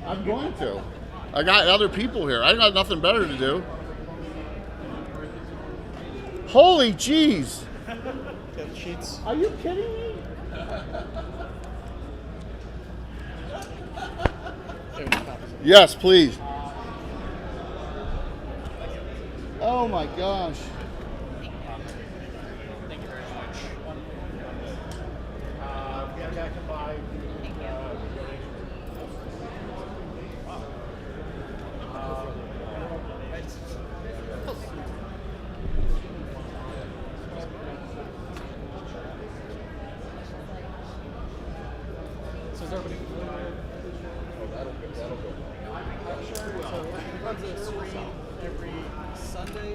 I'm going to. I got other people here. I got nothing better to do. Holy jeez. Got sheets. Are you kidding me? Yes, please. Oh my gosh. Thank you very much. Yeah, I can buy. So is everybody familiar? That'll go. I'm sure it will. So it runs a stream every Sunday,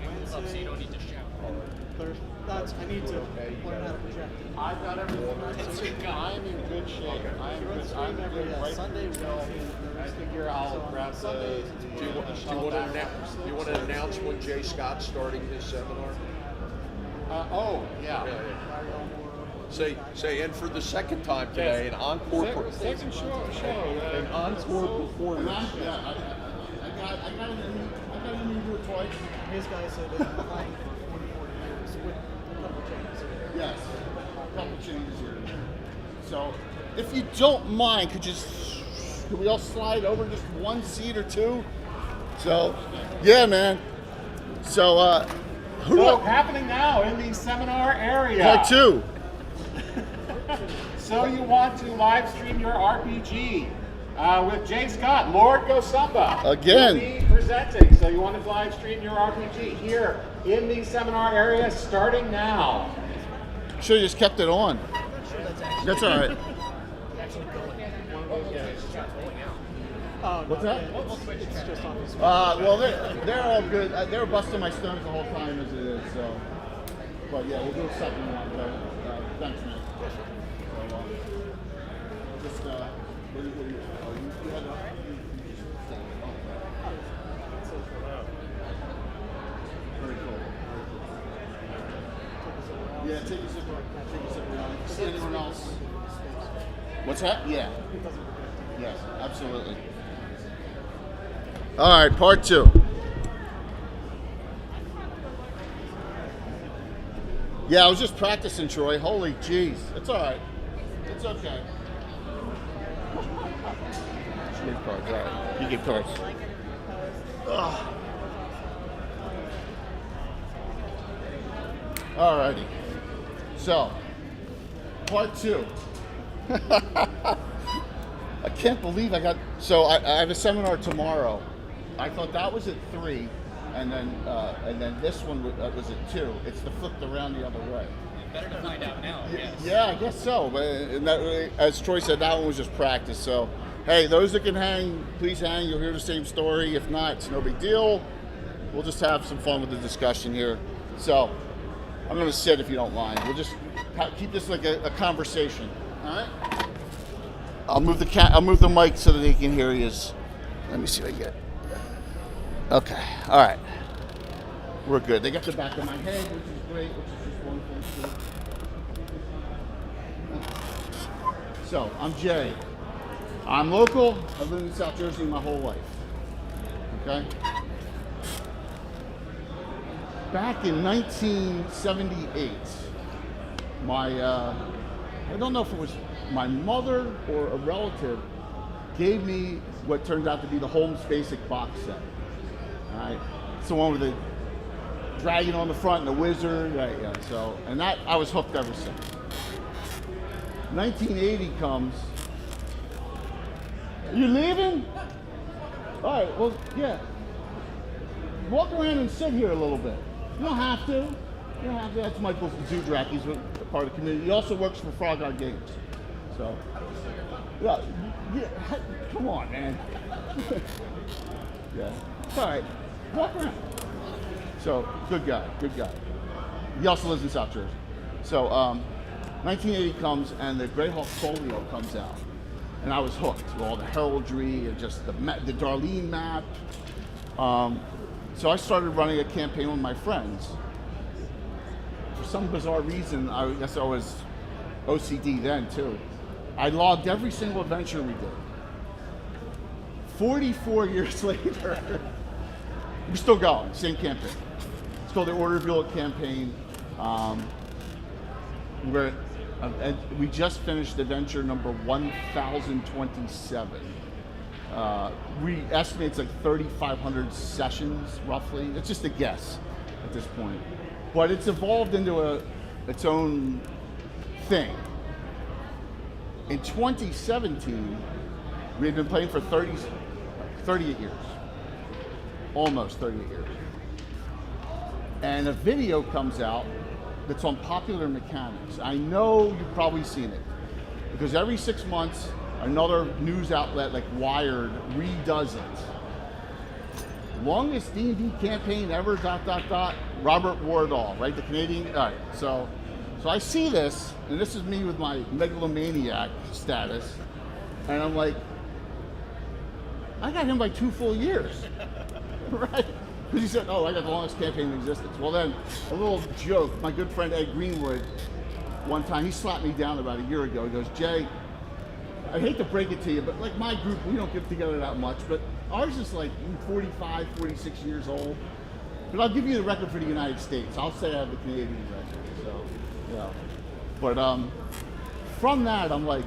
Wednesday. So you don't need to shout. Thursday. I need to learn how to project it. I've got everything. I'm in good shape. I'm Every good. Sunday, I figure I'll grab the. Sundays. Do you want to announce when Jay Scott's starting his seminar? Yeah. Say, and for the second time today, an encore. Second show. An encore performance. I got an interview twice. His guy said it's behind 40 years with a couple changes. Yes, a couple changes here. So, if you don't mind, could we all slide over just one seat or two? So, yeah, man. So, So happening now in the seminar area. part two. So you want to live stream your RPG with Jay Scott, Lord Go Samba. Again. Will be presenting. So you want to live stream your RPG here in the seminar area starting now. Should have just kept it on. That's all right. Oh, What's no, that? It's just on his Well, they're all good. They were busting my stomach the whole time as it is. So, but yeah, we'll do a second one. Thanks, man. So, just what do you had very cool. Yeah, take a sip around. See anyone else? What's that? Yeah. Yes, absolutely. All right, part two. Yeah, I was just practicing, Troy. Holy jeez. It's all right. It's okay. She gave cards. All right. You give cards. Ugh. All righty. So, part two. I can't believe I got. So I have a seminar tomorrow. I thought that was at 3, and then this one was at 2. It's the flipped around the other way. Better to find out now. Yes. Yeah, I guess so. But and that, as Troy said, that one was just practice. So, hey, those that can hang, please hang. You'll hear the same story. If not, it's no big deal. We'll just have some fun with the discussion here. So, I'm going to sit if you don't mind. We'll just keep this like a conversation. All right. I'll move the mic so that they can hear you. Let me see what I get. Okay. All right. We're good. They got the back of my head, which is great, which is just wonderful. So, I'm Jay. I'm local. I've lived in South Jersey my whole life. Okay? Back in 1978, I don't know if it was my mother or a relative, gave me what turned out to be the Holmes Basic box set. All right? It's the one with the dragon on the front and the wizard. Right, yeah. So, and that, I was hooked ever since. 1980 comes. Are you leaving? All right, well, yeah. Walk around and sit here a little bit. You don't have to. You don't have to. That's Michael Zudrak. He's a part of the community. He also works for Frog Eye Games. So, yeah, come on, man. Yeah, it's all right. Walk around. So, good guy. He also lives in South Jersey. So, 1980 comes and the Greyhawk Folio comes out. And I was hooked with all the heraldry and just the Darlene map. So I started running a campaign with my friends. For some bizarre reason, I guess I was OCD then too. I logged every single adventure we did. 44 years later, we're still going, same campaign. It's called the Order of Buell campaign. We just finished adventure number 1027. We estimate it's like 3,500 sessions, roughly. It's just a guess at this point. But it's evolved into its own thing. In 2017, we had been playing for 38 years. Almost 38 years. And a video comes out that's on Popular Mechanics. I know you've probably seen it because every 6 months, another news outlet like Wired redoes it. Longest D&D campaign ever, ... Robert Wardall, right? The Canadian. All right, so I see this, and this is me with my megalomaniac status, and I'm like, I got him by 2 full years, right? Because he said, oh, I got the longest campaign in existence. Well then, a little joke, my good friend Ed Greenwood, one time, he slapped me down about a year ago. He goes, Jay, I hate to break it to you, but like my group, we don't get together that much, but ours is like 45, 46 years old. But I'll give you the record for the United States. I'll say I have the Canadian record, so, yeah. But from that, I'm like,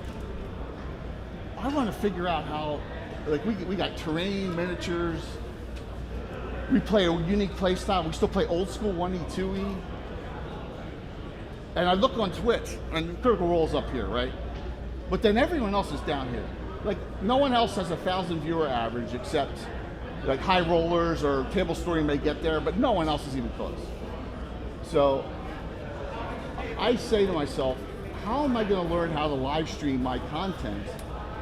I want to figure out how, like we got terrain, miniatures, we play a unique play style. We still play old school 1E, 2E. And I look on Twitch, and Critical Role's up here, right? But then everyone else is down here. Like, no one else has 1,000 viewer average except like High Rollers or Table Story may get there, but no one else is even close. So I say to myself, how am I going to learn how to live stream my content?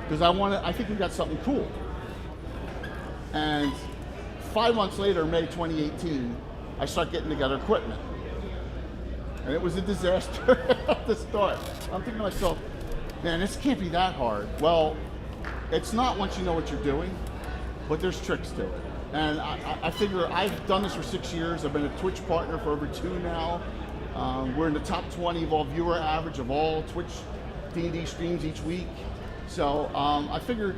Because I think we got something cool. And 5 months later, May 2018, I start getting together equipment. And it was a disaster at the start. I'm thinking to myself, man, this can't be that hard. Well, it's not once you know what you're doing, but there's tricks to it. And I figure I've done this for 6 years. I've been a Twitch partner for over 2 now. We're in the top 20 of all viewer average of all Twitch D&D streams each week. So I figured,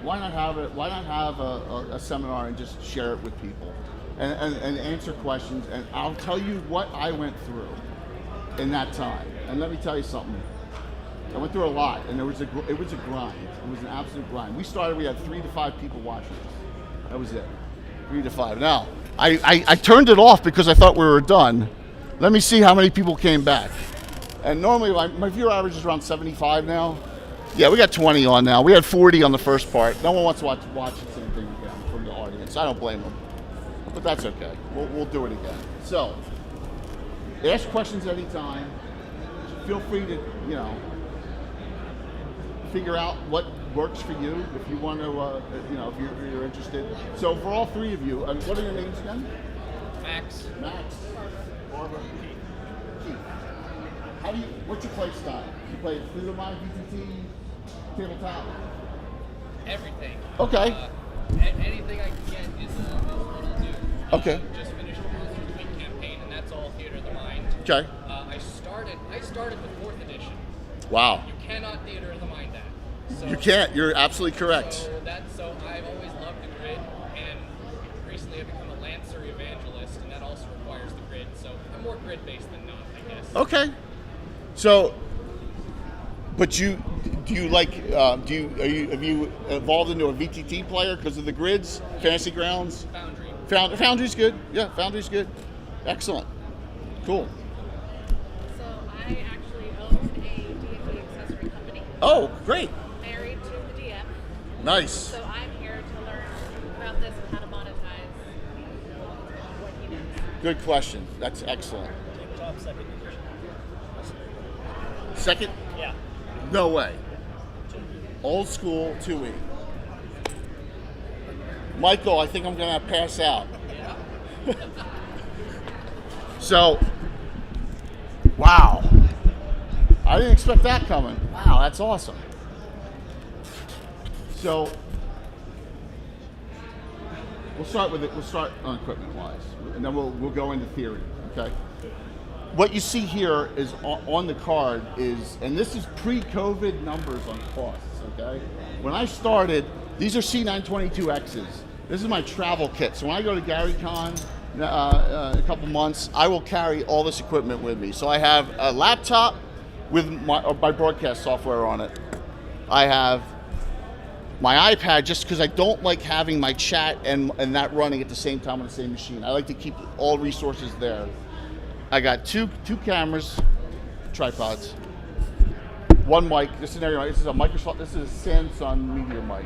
why not have a seminar and just share it with people and answer questions, and I'll tell you what I went through in that time. And let me tell you something. I went through a lot, and it was a grind. It was an absolute grind. We had 3 to 5 people watching us. That was it. 3 to 5. Now, I turned it off because I thought we were done. Let me see how many people came back. And normally my viewer average is around 75 now. Yeah, we got 20 on now. We had 40 on the first part. No one wants to watch the same thing again from the audience. I don't blame them. But that's okay. We'll do it again. So, ask questions anytime. Feel free to, figure out what works for you if you want to, if you're interested. So for all 3 of you, what are your names again? Max. Barbara. Keith. What's your play style? You play Flutamine, VTT, tabletop? Everything. Okay. Anything I can get is what I'll do. Okay. Just finished the Monsters Week campaign, and that's all Theater of the Mind. Okay. I started the 4th edition. Wow. You cannot Theater of the Mind that. So, You can't. You're absolutely correct. So I've always loved the grid, and recently I've become a Lancer evangelist, and that also requires the grid. So I'm more grid based than not, I guess. Okay. So, but have you evolved into a VTT player because of the grids, Fantasy Grounds? Foundry's good. Yeah, Foundry's good. Excellent. Cool. So I actually own a D&D accessory company. Oh, great. Married to the DM. Nice. So I'm here to learn about this and how to monetize what he does. Good question. That's excellent. Top second edition. Second? Yeah. No way. Old school 2E. Michael, I think I'm going to pass out. So, wow. I didn't expect that coming. Wow, that's awesome. So, we'll start with it. We'll start on equipment wise, and then we'll go into theory. Okay. what you see here is on the card is, and this is pre-COVID numbers on costs, okay? When I started, these are C922Xs. This is my travel kit. So when I go to GaryCon a couple months, I will carry all this equipment with me. So I have a laptop with my broadcast software on it. I have my iPad just because I don't like having my chat and that running at the same time on the same machine. I like to keep all resources there. I got two cameras, tripods, one mic. This is a Microsoft. This is a Samsung Meteor mic.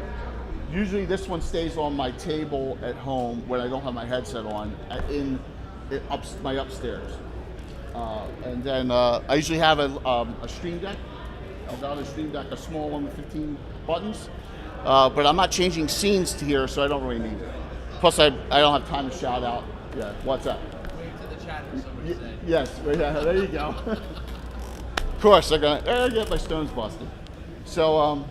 Usually this one stays on my table at home when I don't have my headset on my upstairs. And then I usually have a Stream Deck. I've got a Stream Deck, a small one with 15 buttons. But I'm not changing scenes to here, so I don't really need it. Plus, I don't have time to shout out. Yeah, what's up? To the chat or somebody said. Yes, yeah, there you go. Of course, they're gonna get my stones busted. So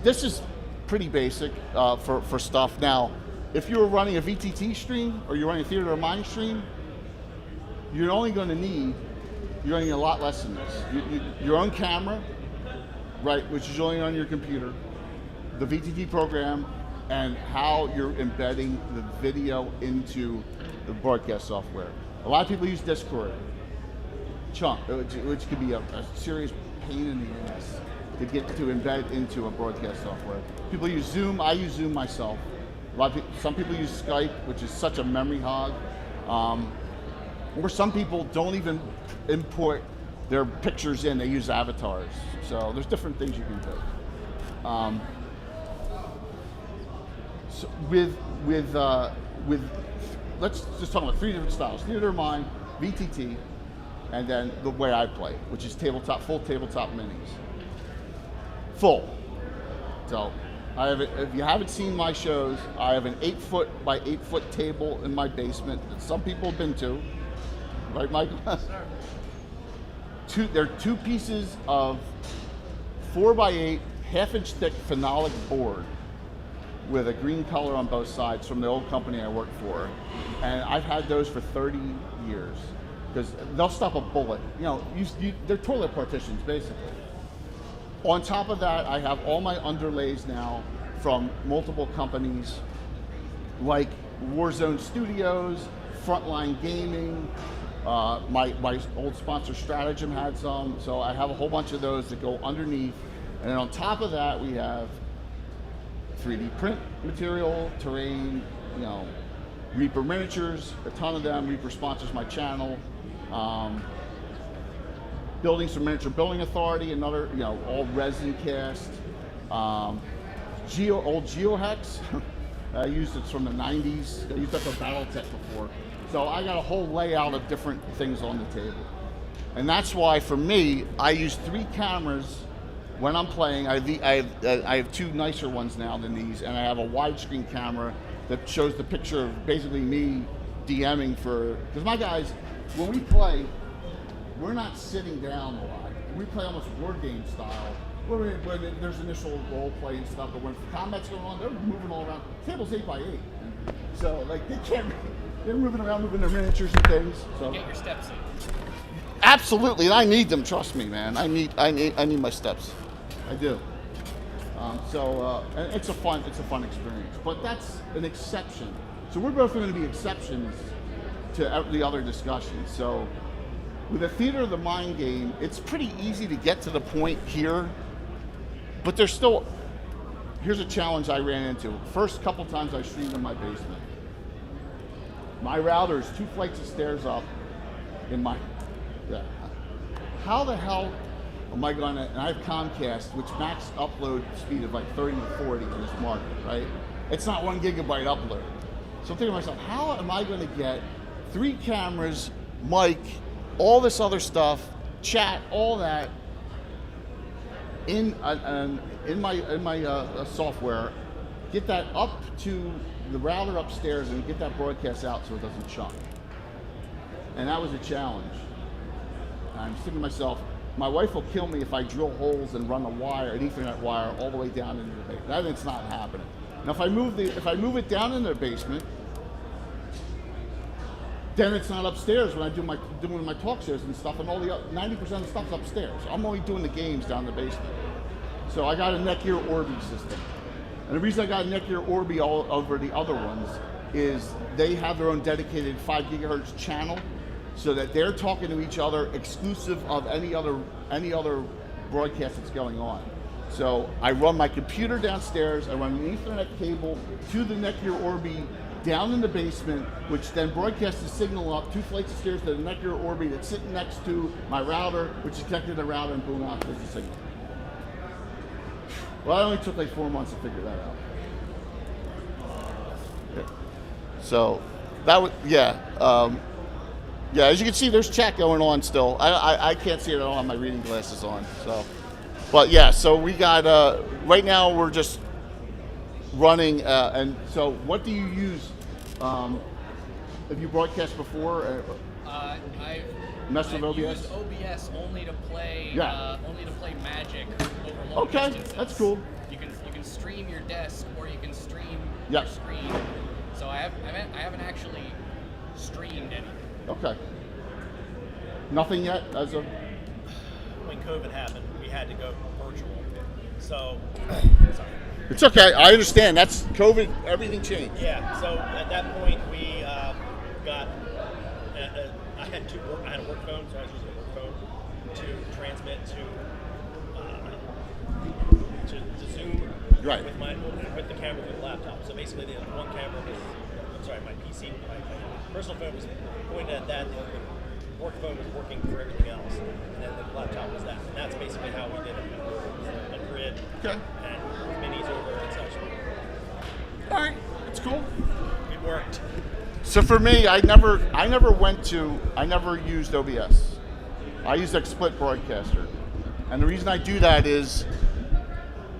this is pretty basic for stuff. Now, if you were running a VTT stream or you're running a Theater of Mind stream, you're only going to need a lot less than this. Your own camera, right, which is only on your computer, the VTT program, and how you're embedding the video into the broadcast software. A lot of people use Discord, chunk, which could be a serious pain in the ass to get to embed into a broadcast software. People use Zoom. I use Zoom myself. Some people use Skype, which is such a memory hog. Or some people don't even import their pictures in; they use avatars. So there's different things you can do. So with let's just talk about 3 different styles: Theater of Mind, VTT, and then the way I play, which is full tabletop minis. Full. So I have if you haven't seen my shows, I have an 8-foot by 8-foot table in my basement that some people have been to. Right, Michael? There are 2 pieces of 4x8, half-inch thick phenolic board with a green color on both sides from the old company I worked for. And I've had those for 30 years because they'll stop a bullet. They're toilet partitions, basically. On top of that, I have all my underlays now from multiple companies like Warzone Studios, Frontline Gaming, my old sponsor Stratagem had some, so I have a whole bunch of those that go underneath. And then on top of that, we have 3D print material, terrain, Reaper miniatures, a ton of them. Reaper sponsors my channel. Buildings from Miniature Building Authority, another, all resin cast. Old GeoHex. I used it from the 90s. I used that for Battletech before. So I got a whole layout of different things on the table. And that's why, for me, I use 3 cameras when I'm playing. I have 2 nicer ones now than these, and I have a widescreen camera that shows the picture of basically me DMing because my guys, when we play, we're not sitting down a lot. We play almost war game style. When there's initial role play and stuff, but when combat's going on, they're moving all around. The table's 8x8, so they're moving around, moving their miniatures and things. So Get your steps in. absolutely, and I need them. Trust me, man. I need my steps. I do. And it's a fun experience. But that's an exception. So we're both going to be exceptions to the other discussions. So with a Theater of the Mind game, it's pretty easy to get to the point here, but here's a challenge I ran into. First couple times I streamed in my basement. My router is 2 flights of stairs up how the hell am I and I have Comcast, which max upload speed of like 30 to 40 in this market, right? It's not 1 gigabyte upload. So I'm thinking to myself, how am I going to get 3 cameras, mic, all this other stuff, chat, all that in my software, get that up to the router upstairs and get that broadcast out so it doesn't chunk. And that was a challenge. I'm thinking to myself, my wife will kill me if I drill holes and run an Ethernet wire all the way down into the basement. That's not happening. Now, if I move it down in the basement, then it's not upstairs when I do doing my talk shows and stuff, and all the 90% of the stuff's upstairs. I'm only doing the games down in the basement. So I got a Netgear Orbi system. And the reason I got a Netgear Orbi all over the other ones is they have their own dedicated 5 gigahertz channel, so that they're talking to each other exclusive of any other broadcast that's going on. So I run my computer downstairs, I run an Ethernet cable to the Netgear Orbi down in the basement, which then broadcasts the signal up 2 flights of stairs to the Netgear Orbi that's sitting next to my router, which is connected to the router, and boom, out goes the signal. Well, it only took like 4 months to figure that out. Yeah. So that was, yeah. Yeah, as you can see, there's chat going on still. I can't see it, I don't have my reading glasses on. So, but yeah, so we got, right now we're just running, and so what do you use, have you broadcast before? I've Messed with OBS? used OBS only to play Magic over long Okay, distances. that's cool. You can stream your desk or you can stream Yep. your screen. So I haven't actually streamed anything. Okay. Nothing yet as of? When COVID happened, we had to go virtual. So, sorry. It's okay, I understand, that's COVID, everything changed. Yeah. So at that point, we got. I had a work phone, so I was using a work phone to transmit to Zoom. Right. With the camera with the laptop. So basically, the one camera was, my PC, my personal phone was pointed at that. The work phone was working for everything else, and then the laptop was that. And that's basically how we did it. A grid. Okay. And minis over and such. All right, that's cool. It worked. So for me, I never used OBS. I used XSplit Broadcaster. And the reason I do that is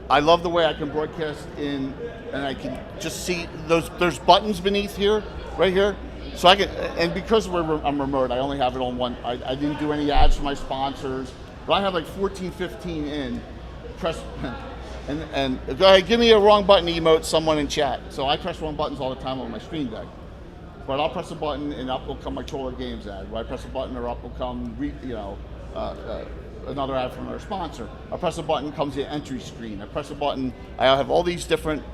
I love the way I can broadcast in, and I can just see there's buttons beneath here, right here. So I can, and because I'm remote, I only have it on one. I didn't do any ads for my sponsors, but I have like 14, 15 in. Press, and go ahead, give me a wrong button emote, someone in chat. So I press wrong buttons all the time on my Stream Deck. But I'll press a button and up will come my Troller Games ad. When I press a button or up will come, another ad from another sponsor. I press a button, comes the entry screen. I press a button, I have all these different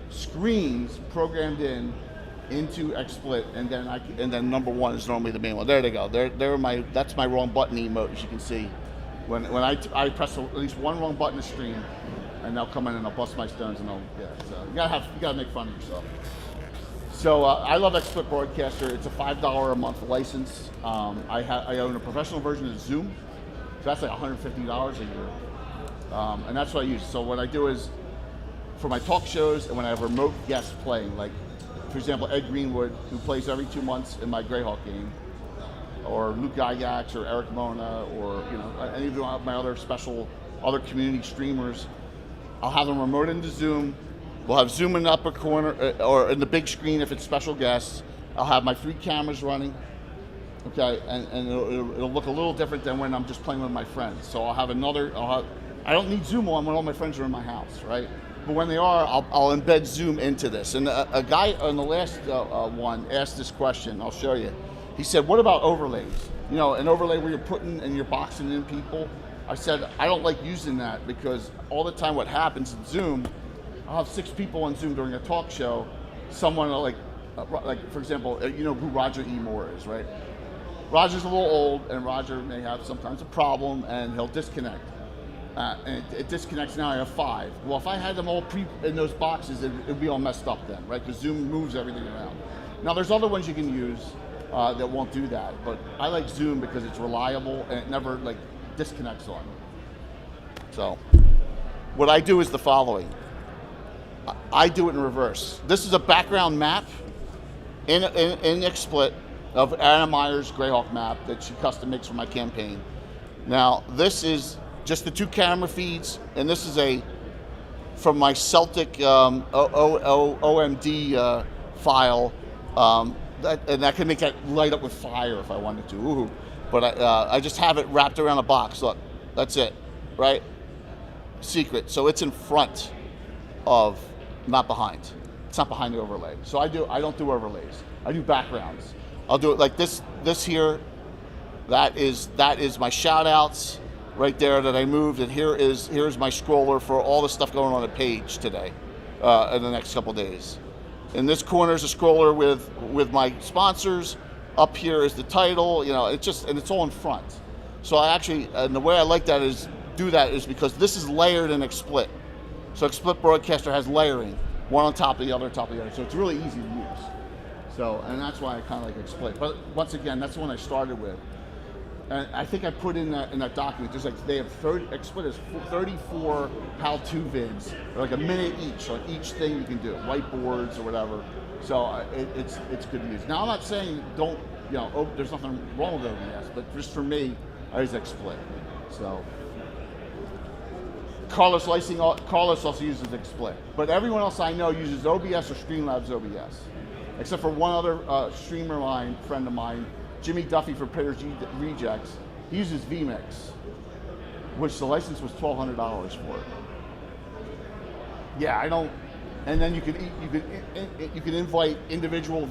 screens programmed into XSplit, and then number one is normally the main one. There they go. That's my wrong button emote, as you can see. When I press at least one wrong button to stream, and they'll come in and I'll bust my stones, and so you gotta make fun of yourself. So I love XSplit Broadcaster. It's a $5 a month license. I own a professional version of Zoom, so that's like $150 a year, and that's what I use. So what I do is, for my talk shows and when I have remote guests playing, like for example Ed Greenwood, who plays every 2 months in my Greyhawk game, or Luke Gygax or Eric Mona, or any of my other community streamers, I'll have them remote into Zoom. We'll have Zoom in the upper corner, or in the big screen if it's special guests. I'll have my 3 cameras running, okay, and it'll look a little different than when I'm just playing with my friends. So I don't need Zoom on when all my friends are in my house, right? But when they are, I'll embed Zoom into this. And a guy on the last one asked this question. I'll show you. He said, "What about overlays? An overlay where you're putting and you're boxing in people." I said, I don't like using that, because all the time what happens in Zoom, I'll have 6 people on Zoom during a talk show. Someone like for example, you know who Roger E. Moore is, right? Roger's a little old, and Roger may have sometimes a problem, and he'll disconnect. And it disconnects. Now I have 5. Well, if I had them all in those boxes, it'd be all messed up then, right? Because Zoom moves everything around. Now there's other ones you can use that won't do that, but I like Zoom because it's reliable and it never disconnects on me. So what I do is the following. I do it in reverse. This is a background map in XSplit of Anna Meyer's Greyhawk map that she custom makes for my campaign. Now this is just the 2 camera feeds, and this is from my Celtic OMD file, and I can make that light up with fire if I wanted to. Ooh. But I just have it wrapped around a box. Look, that's it, right? Secret. So it's in front of, not behind. it's not behind the overlay. So I don't do overlays. I do backgrounds. I'll do it like this here. That is my shout outs right there that I moved, and here's my scroller for all the stuff going on the page today, in the next couple days. In this corner is a scroller with my sponsors. Up here is the title. You know, it's all in front. So I actually, and the way I like that is because this is layered in XSplit. So XSplit Broadcaster has layering, one on top of the other, So it's really easy to use. So, and that's why I kind of like XSplit. But once again, that's the one I started with. And I think I put in that document, just like they have XSplit has 34 how-to vids, or like a minute each on each thing you can do, whiteboards or whatever. So it's good to use. Now I'm not saying there's nothing wrong with OBS, but just for me, I use XSplit. So Carlos also uses XSplit, but everyone else I know uses OBS or Streamlabs OBS, except for one other friend of mine, Jimmy Duffy for Pitter's Rejects. He uses vMix, which the license was $1,200 for. Yeah, I don't. And then you can invite individual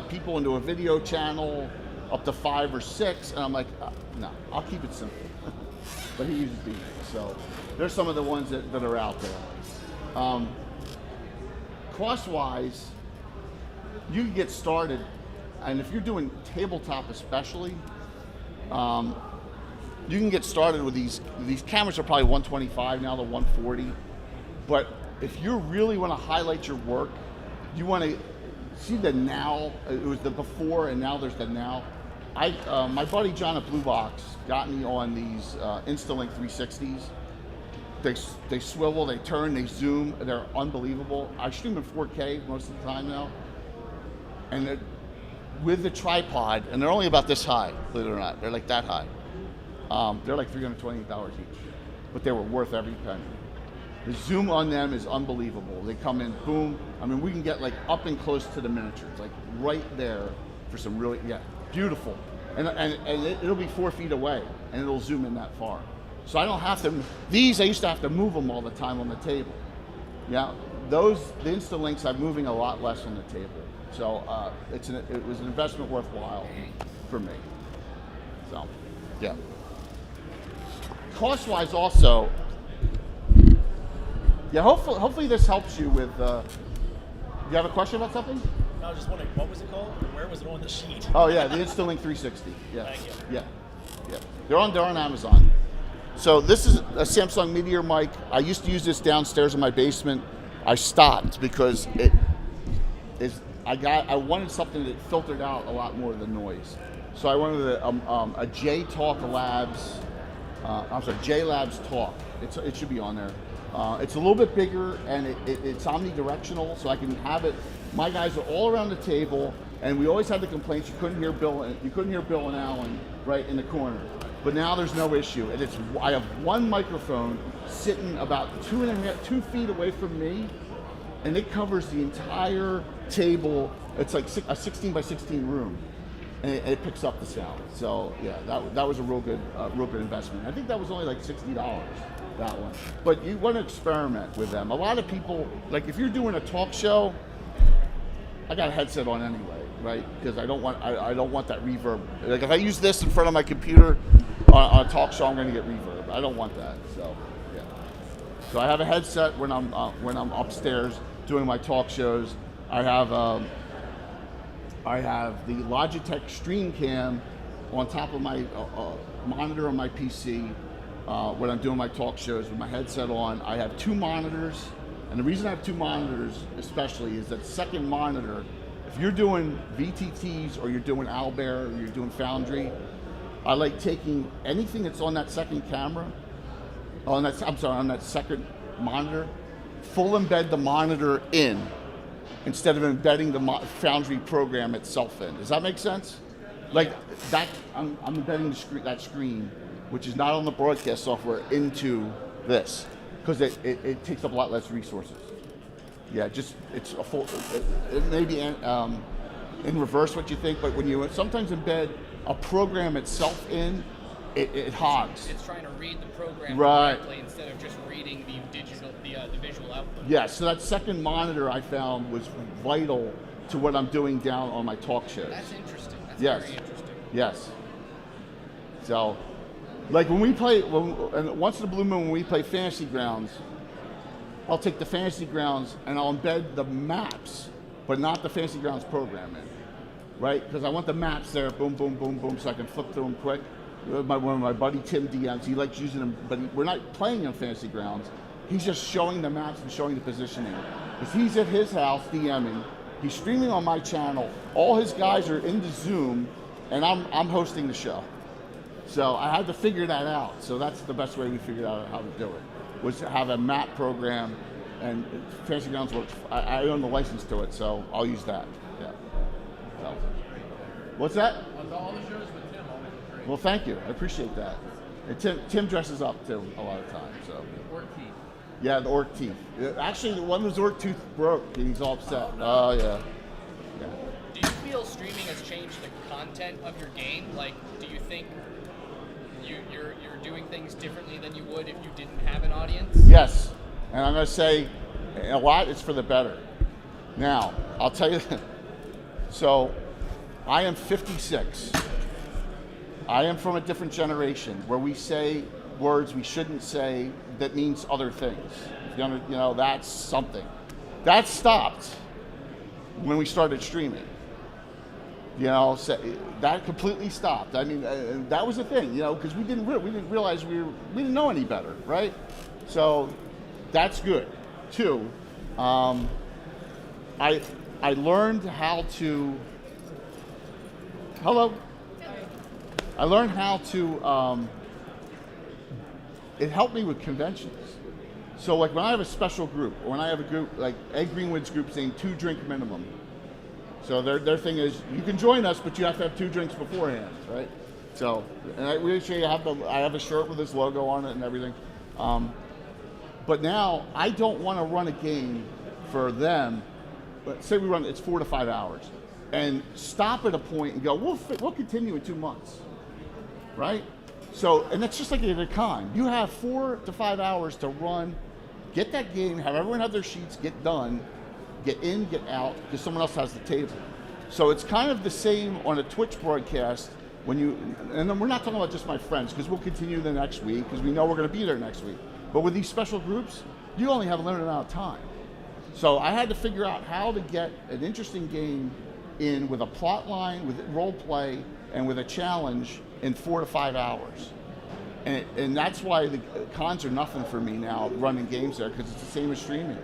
people into a video channel, up to 5 or 6, and I'm like, no, I'll keep it simple. But he uses vMix, so there's some of the ones that are out there. Cost-wise, you can get started. And if you're doing tabletop especially, you can get started with these cameras are probably 125 now, the 140. But if you really want to highlight your work, you want to see the now. It was the before and now there's the now. My buddy John at Blue Box got me on these Instalink 360s. They swivel, they turn, they zoom. They're unbelievable. I stream in 4K most of the time now. And with the tripod, and they're only about this high, believe it or not. They're like that high. They're like $328 each, but they were worth every penny. The zoom on them is unbelievable. They come in, boom. I mean, we can get like up and close to the miniatures, like right there for some really, beautiful. And it'll be 4 feet away, and it'll zoom in that far. So I don't have to, I used to have to move them all the time on the table. Yeah, the Instalinks, I'm moving a lot less on the table. So it was an investment worthwhile for me. So, yeah. Cost-wise also, hopefully this helps you with, you have a question about something? I was just wondering, what was it called? Where was it on the sheet? Oh yeah, the Instalink 360. Yeah. Thank you. Yeah. They're on Amazon. So this is a Samsung Meteor mic. I used to use this downstairs in my basement. I stopped because I wanted something that filtered out a lot more of the noise. So I wanted a J-Talk Labs, J-Labs Talk. It should be on there. It's a little bit bigger and it's omnidirectional, so I can have it. My guys are all around the table, and we always had the complaints you couldn't hear Bill and Alan right in the corner. But now there's no issue, and I have one microphone sitting about 2 feet away from me, and it covers the entire table. It's like a 16 by 16 room, and it picks up the sound. So yeah, that was a real good investment. I think that was only like $60, that one. But you want to experiment with them. A lot of people, like if you're doing a talk show, I got a headset on anyway, right? Because I don't want that reverb. Like if I use this in front of my computer on a talk show, I'm going to get reverb. I don't want that. So yeah. So I have a headset when I'm upstairs doing my talk shows. I have the Logitech Stream Cam on top of my monitor on my PC when I'm doing my talk shows with my headset on. I have 2 monitors, and the reason I have 2 monitors especially is that second monitor, if you're doing VTTs or you're doing Albert or you're doing Foundry, I like taking anything that's on that second camera, on that second monitor, full embed the monitor in instead of embedding the Foundry program itself in. Does that make sense? Like that, I'm embedding that screen, which is not on the broadcast software, into this because it takes up a lot less resources. Yeah, it's a full. It may be in reverse what you think, but when you sometimes embed a program itself in, it hogs. It's trying to read the program Right. correctly instead of just reading the visual output. Yeah, so that second monitor I found was vital to what I'm doing down on my talk shows. That's interesting. That's Yes. very interesting. Yes. So, like when we play, and once in a blue moon when we play Fantasy Grounds, I'll take the Fantasy Grounds and I'll embed the maps, but not the Fantasy Grounds program in, right? Because I want the maps there, boom, boom, boom, boom, so I can flip through them quick. One of my buddy Tim DMs, he likes using them, but we're not playing on Fantasy Grounds. He's just showing the maps and showing the positioning. Because he's at his house DMing, he's streaming on my channel. All his guys are into Zoom, and I'm hosting the show. So I had to figure that out. So that's the best way we figured out how to do it, was to have a map program, and Fantasy Grounds works. I own the license to it, so I'll use that. Yeah. So. What's that? All the shows with Tim, always great. Well, thank you. I appreciate that. And Tim dresses up too a lot of times. So. Or teeth. Yeah, the orc teeth. Actually, the one of his orc tooth broke, and he's all upset. Oh yeah. Yeah. Do you feel streaming has changed the content of your game? Like, do you think you're doing things differently than you would if you didn't have an audience? Yes, and I'm going to say a lot is for the better. Now, I'll tell you. So, I am 56. I am from a different generation where we say words we shouldn't say that means other things. You know, that's something. That stopped when we started streaming. You know, so that completely stopped. I mean, that was the thing, you know, because we didn't realize we didn't know any better, right? So that's good. Two, I learned how to. Hello. I learned how to. It helped me with conventions. So like when I have a special group, or when I have a group like Ed Greenwood's group saying 2 drink minimum. So their thing is you can join us, but you have to have 2 drinks beforehand, right? So, and I have a shirt with his logo on it and everything. But now I don't want to run a game for them. But say we run, it's 4 to 5 hours, and stop at a point and go, we'll continue in 2 months, right? So, and that's just like at a con. You have 4 to 5 hours to run, get that game, have everyone have their sheets, get done, get in, get out, because someone else has the table. So it's kind of the same on a Twitch broadcast when you, and then we're not talking about just my friends, because we'll continue the next week, because we know we're going to be there next week. But with these special groups, you only have a limited amount of time. So I had to figure out how to get an interesting game in with a plot line, with role play, and with a challenge in 4 to 5 hours. And that's why the cons are nothing for me now, running games there, because it's the same as streaming.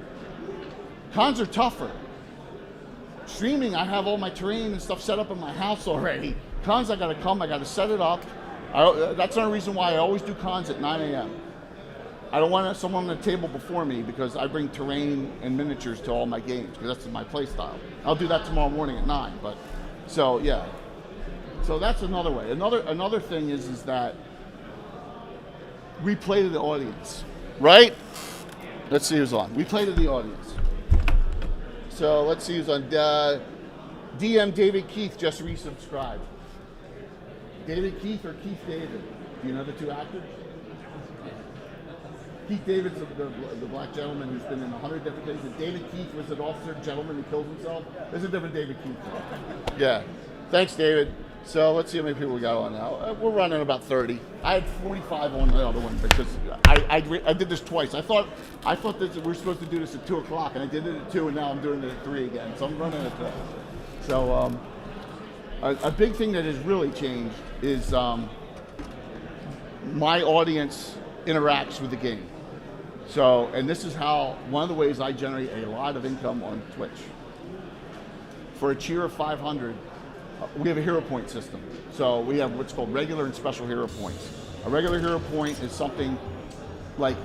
Cons are tougher. Streaming, I have all my terrain and stuff set up in my house already. Cons, I gotta come, I gotta set it up. That's another reason why I always do cons at 9 a.m. I don't want someone on the table before me, because I bring terrain and miniatures to all my games, because that's my play style. I'll do that tomorrow morning at 9, but, so yeah. So that's another way. Another thing is that we play to the audience, right? Let's see who's on. We play to the audience. So let's see who's on. DM David Keith just resubscribed. David Keith or Keith David? Do you know the 2 actors? Keith David's the black gentleman who's been in 100 different things. And David Keith was an officer gentleman who killed himself. There's a different David Keith. Yeah. Thanks, David. So let's see how many people we got on now. We're running about 30. I had 45 on the other one because I did this twice. I thought that we were supposed to do this at 2 o'clock, and I did it at 2, and now I'm doing it at 3 again. So I'm running at 3. So a big thing that has really changed is my audience interacts with the game. So, and this is how, one of the ways I generate a lot of income on Twitch. For a cheer of 500, we have a hero point system. So we have what's called regular and special hero points. A regular hero point is something like,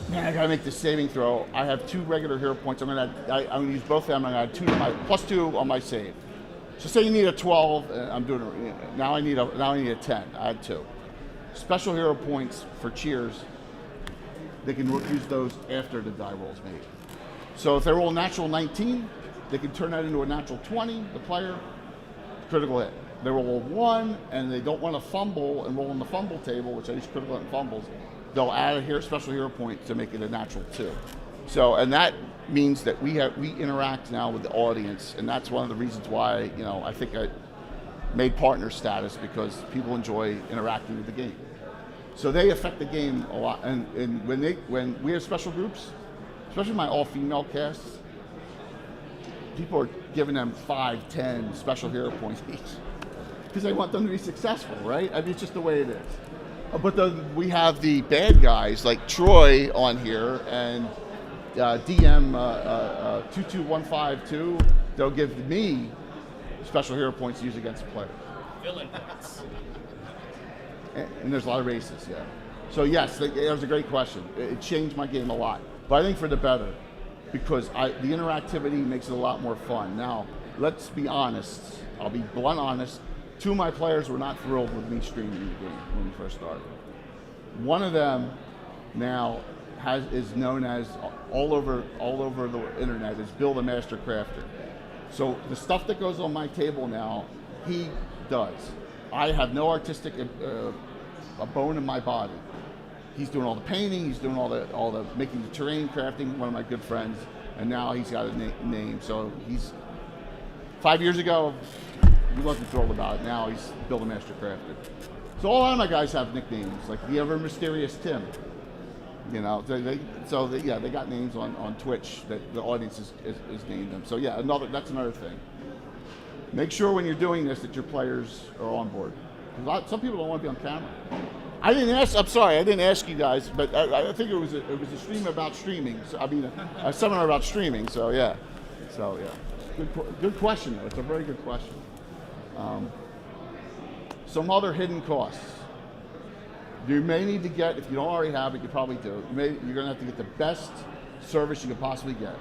man, I gotta make this saving throw. I have 2 regular hero points. I'm gonna use both of them. I'm gonna add 2 to my +2 on my save. So say you need a 12, I'm doing it. Now I need a 10. I add 2. Special hero points for cheers. They can use those after the die roll is made. So if they roll a natural 19, they can turn that into a natural 20. The player, critical hit. they roll a 1 and they don't want to fumble and roll on the fumble table, which I use critical and fumbles, they'll add a special hero point to make it a natural 2. So, and that means that we interact now with the audience, and that's one of the reasons why, you know, I think I made partner status, because people enjoy interacting with the game. So they affect the game a lot, and when we have special groups, especially my all-female casts, people are giving them 5, 10 special hero points each, because they want them to be successful, right? I mean, it's just the way it is. But we have the bad guys like Troy on here, and DM 22152. They'll give me special hero points to use against players. Villain points. And there's a lot of races, yeah. So yes, that was a great question. It changed my game a lot, but I think for the better, because the interactivity makes it a lot more fun. Now, let's be honest. I'll be blunt honest. 2 of my players were not thrilled with me streaming the game when we first started. One of them now is known as all over the internet as Bill the Master Crafter. So the stuff that goes on my table now, he does. I have no artistic a bone in my body. He's doing all the painting. He's doing all the making the terrain crafting. One of my good friends, and now he's got a name. So he's 5 years ago. He wasn't thrilled about it. Now he's Bill the Master Crafter. So a lot of my guys have nicknames, like the Ever Mysterious Tim. You know, they got names on Twitch that the audience is named them. So yeah, that's another thing. Make sure when you're doing this that your players are on board. Some people don't want to be on camera. I'm sorry, I didn't ask you guys, but I think it was a stream about streaming. So, I mean, a seminar about streaming. So yeah, good question though. It's a very good question. Some other hidden costs. You may need to get, if you don't already have it, you probably do. You're going to have to get the best service you can possibly get.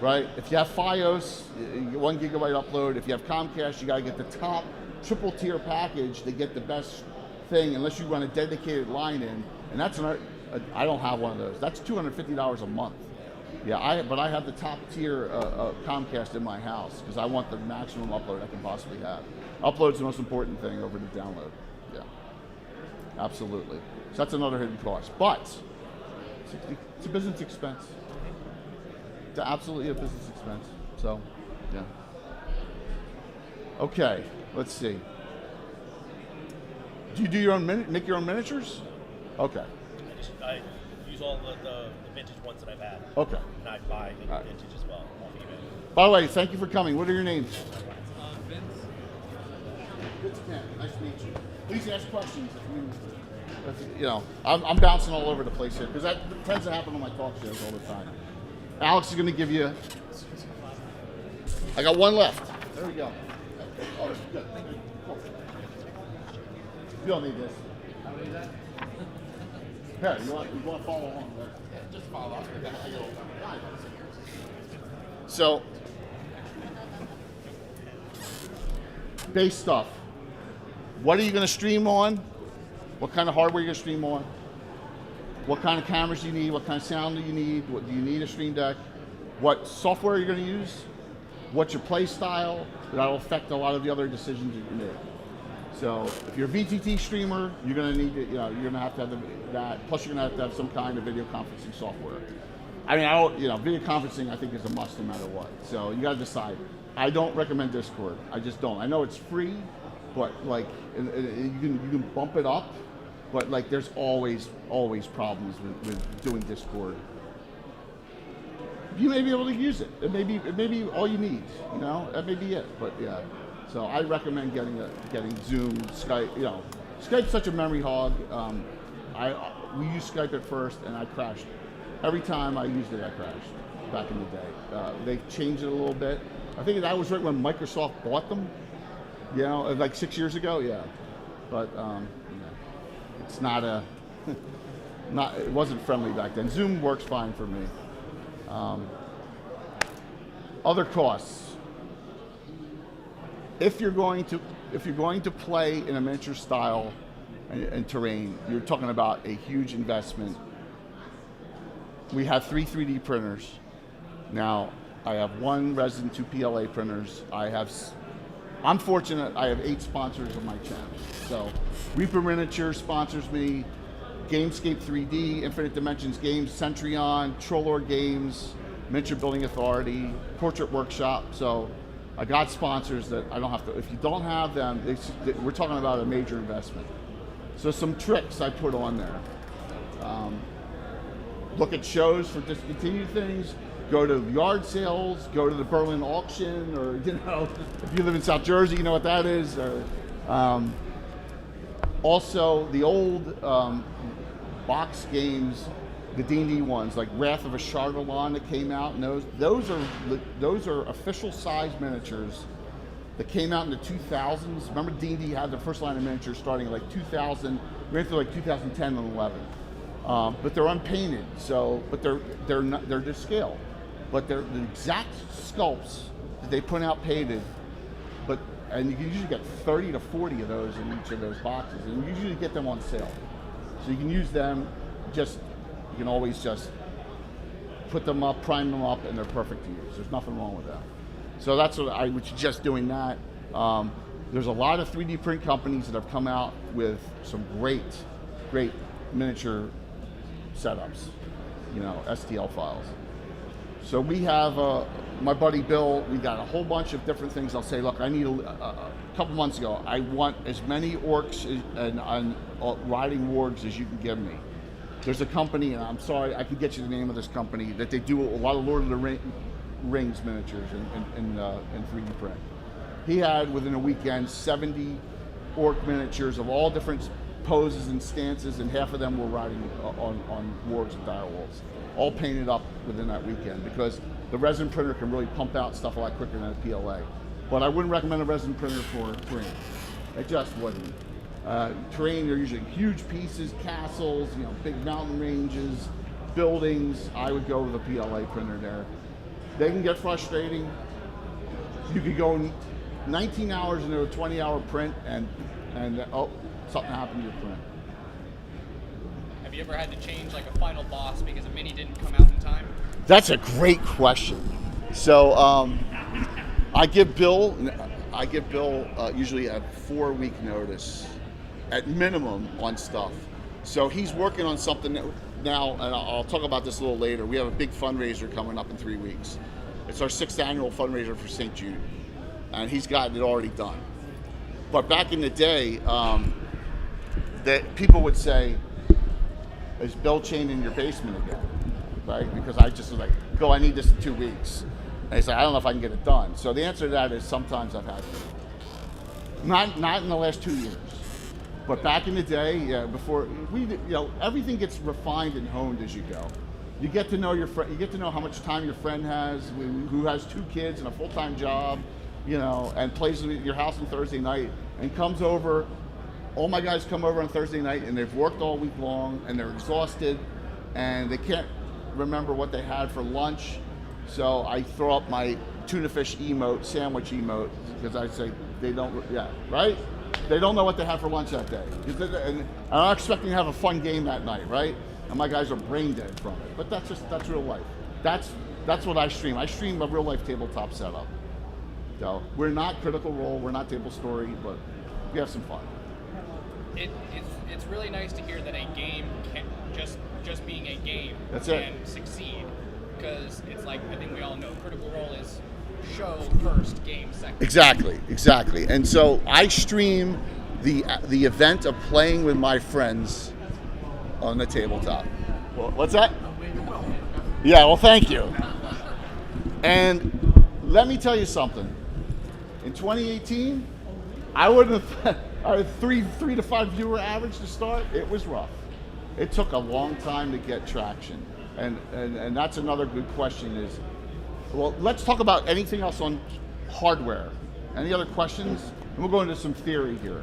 Right? If you have FiOS, you get 1 gigabyte upload. If you have Comcast, you got to get the top triple tier package to get the best thing, unless you run a dedicated line in. And that's I don't have one of those. That's $250 a month. Yeah, but I have the top tier Comcast in my house because I want the maximum upload I can possibly have. Upload's the most important thing over the download. Yeah, absolutely. So that's another hidden cost, but it's a business expense. It's absolutely a business expense. So, yeah. Okay, let's see. Do you do your own make your own miniatures? Okay. I use all the vintage ones that I've had. Okay. And I buy vintage as well off eBay. By the way, thank you for coming. What are your names? Vince. Good to meet you. Nice to meet you. Please ask questions. You know, I'm bouncing all over the place here because that tends to happen on my talk shows all the time. Alex is going to give you. I got one left. There we go. Oh, good. Cool. You don't need this. I don't need that. Here, you want to follow along? Right? Yeah, just follow up. So, base stuff. What are you going to stream on? What kind of hardware are you going to stream on? What kind of cameras do you need? What kind of sound do you need? What do you need a stream deck? What software are you going to use? What's your play style? That'll affect a lot of the other decisions that you make. So if you're a VTT streamer, you're going to need to, you're going to have that. Plus, you're going to have some kind of video conferencing software. I mean, video conferencing I think is a must no matter what. So you got to decide. I don't recommend Discord. I just don't. I know it's free, but like you can bump it up, but like there's always problems with doing Discord. You may be able to use it. It may be all you need. That may be it. But yeah. So I recommend getting Zoom, Skype. Skype's such a memory hog. We used Skype at first, and I crashed. Every time I used it, I crashed back in the day. They've changed it a little bit. I think that was right when Microsoft bought them. Like 6 years ago. Yeah, but it's not it wasn't friendly back then. Zoom works fine for me. Other costs. If you're going to play in a miniature style and terrain, you're talking about a huge investment. We have 3 3D printers. Now, I have 1 resin, 2 PLA printers. I have I'm fortunate I have 8 sponsors on my channel. So Reaper Miniature sponsors me, Gamescape 3D, Infinite Dimensions Games, Centurion, Trollor Games, Miniature Building Authority, Portrait Workshop. So I got sponsors that I don't have to, if you don't have them, we're talking about a major investment. So some tricks I put on there. Look at shows for discontinued things, go to yard sales, go to the Berlin auction, or if you live in South Jersey, you know what that is. Or, also the old box games, the D&D ones, like Wrath of a Chardalon that came out, and those are official size miniatures that came out in the 2000s. Remember D&D had the first line of miniatures starting in like 2000, ran through like 2010 and 11. But they're unpainted, but they're to scale. But they're the exact sculpts that they put out painted, and you can usually get 30 to 40 of those in each of those boxes, and you usually get them on sale. So you can use them, you can always just put them up, prime them up, and they're perfect to use. There's nothing wrong with that. So that's what I would suggest doing that. There's a lot of 3D print companies that have come out with some great miniature setups, STL files. So we have my buddy Bill. We got a whole bunch of different things. I'll say, look, I need a couple months ago. I want as many orcs and riding wargs as you can give me. There's a company, and I'm sorry, I can get you the name of this company, that they do a lot of Lord of the Rings miniatures in 3D print. He had within a weekend 70 orc miniatures of all different poses and stances, and half of them were riding on wargs and direwolves, all painted up within that weekend, because the resin printer can really pump out stuff a lot quicker than a PLA. But I wouldn't recommend a resin printer for terrain. It just wouldn't. Terrain, they're usually huge pieces, castles, big mountain ranges, buildings. I would go with a PLA printer there. They can get frustrating. You could go 19 hours into a 20-hour print, and something happened to your print. Have you ever had to change like a final boss because a mini didn't come out in time? That's a great question. So I give Bill usually a 4-week notice at minimum on stuff. So he's working on something now, and I'll talk about this a little later. We have a big fundraiser coming up in 3 weeks. It's our 6th annual fundraiser for St. Jude, and he's got it already done. But back in the day, that people would say, "Is Bill chained in your basement again?" Right? Because I just was like, "Bill, I need this in 2 weeks." And he's like, "I don't know if I can get it done." So the answer to that is sometimes I've had to. Not in the last 2 years, but back in the day, yeah, before everything gets refined and honed as you go. You get to know your friend. You get to know how much time your friend has, who has 2 kids and a full-time job, and plays at your house on Thursday night and comes over. All my guys come over on Thursday night and they've worked all week long and they're exhausted and they can't remember what they had for lunch. So I throw up my tuna fish sandwich emote, because I say they don't, right? They don't know what they had for lunch that day. And I'm not expecting to have a fun game that night, right? And my guys are brain dead from it. But that's real life. That's what I stream. I stream a real life tabletop setup. So we're not Critical Role, we're not Table Story, but we have some fun. It's really nice to hear that a game can just being a game can succeed, because it's like, I think we all know Critical Role is show first, game second. Exactly. And so I stream the event of playing with my friends on the tabletop. Well, what's that? Yeah, well, thank you. And let me tell you something. In 2018, I wouldn't have a 3 to 5 viewer average to start. It was rough. It took a long time to get traction, and that's another good question. Is, well, let's talk about anything else on hardware. Any other questions? And we'll go into some theory here.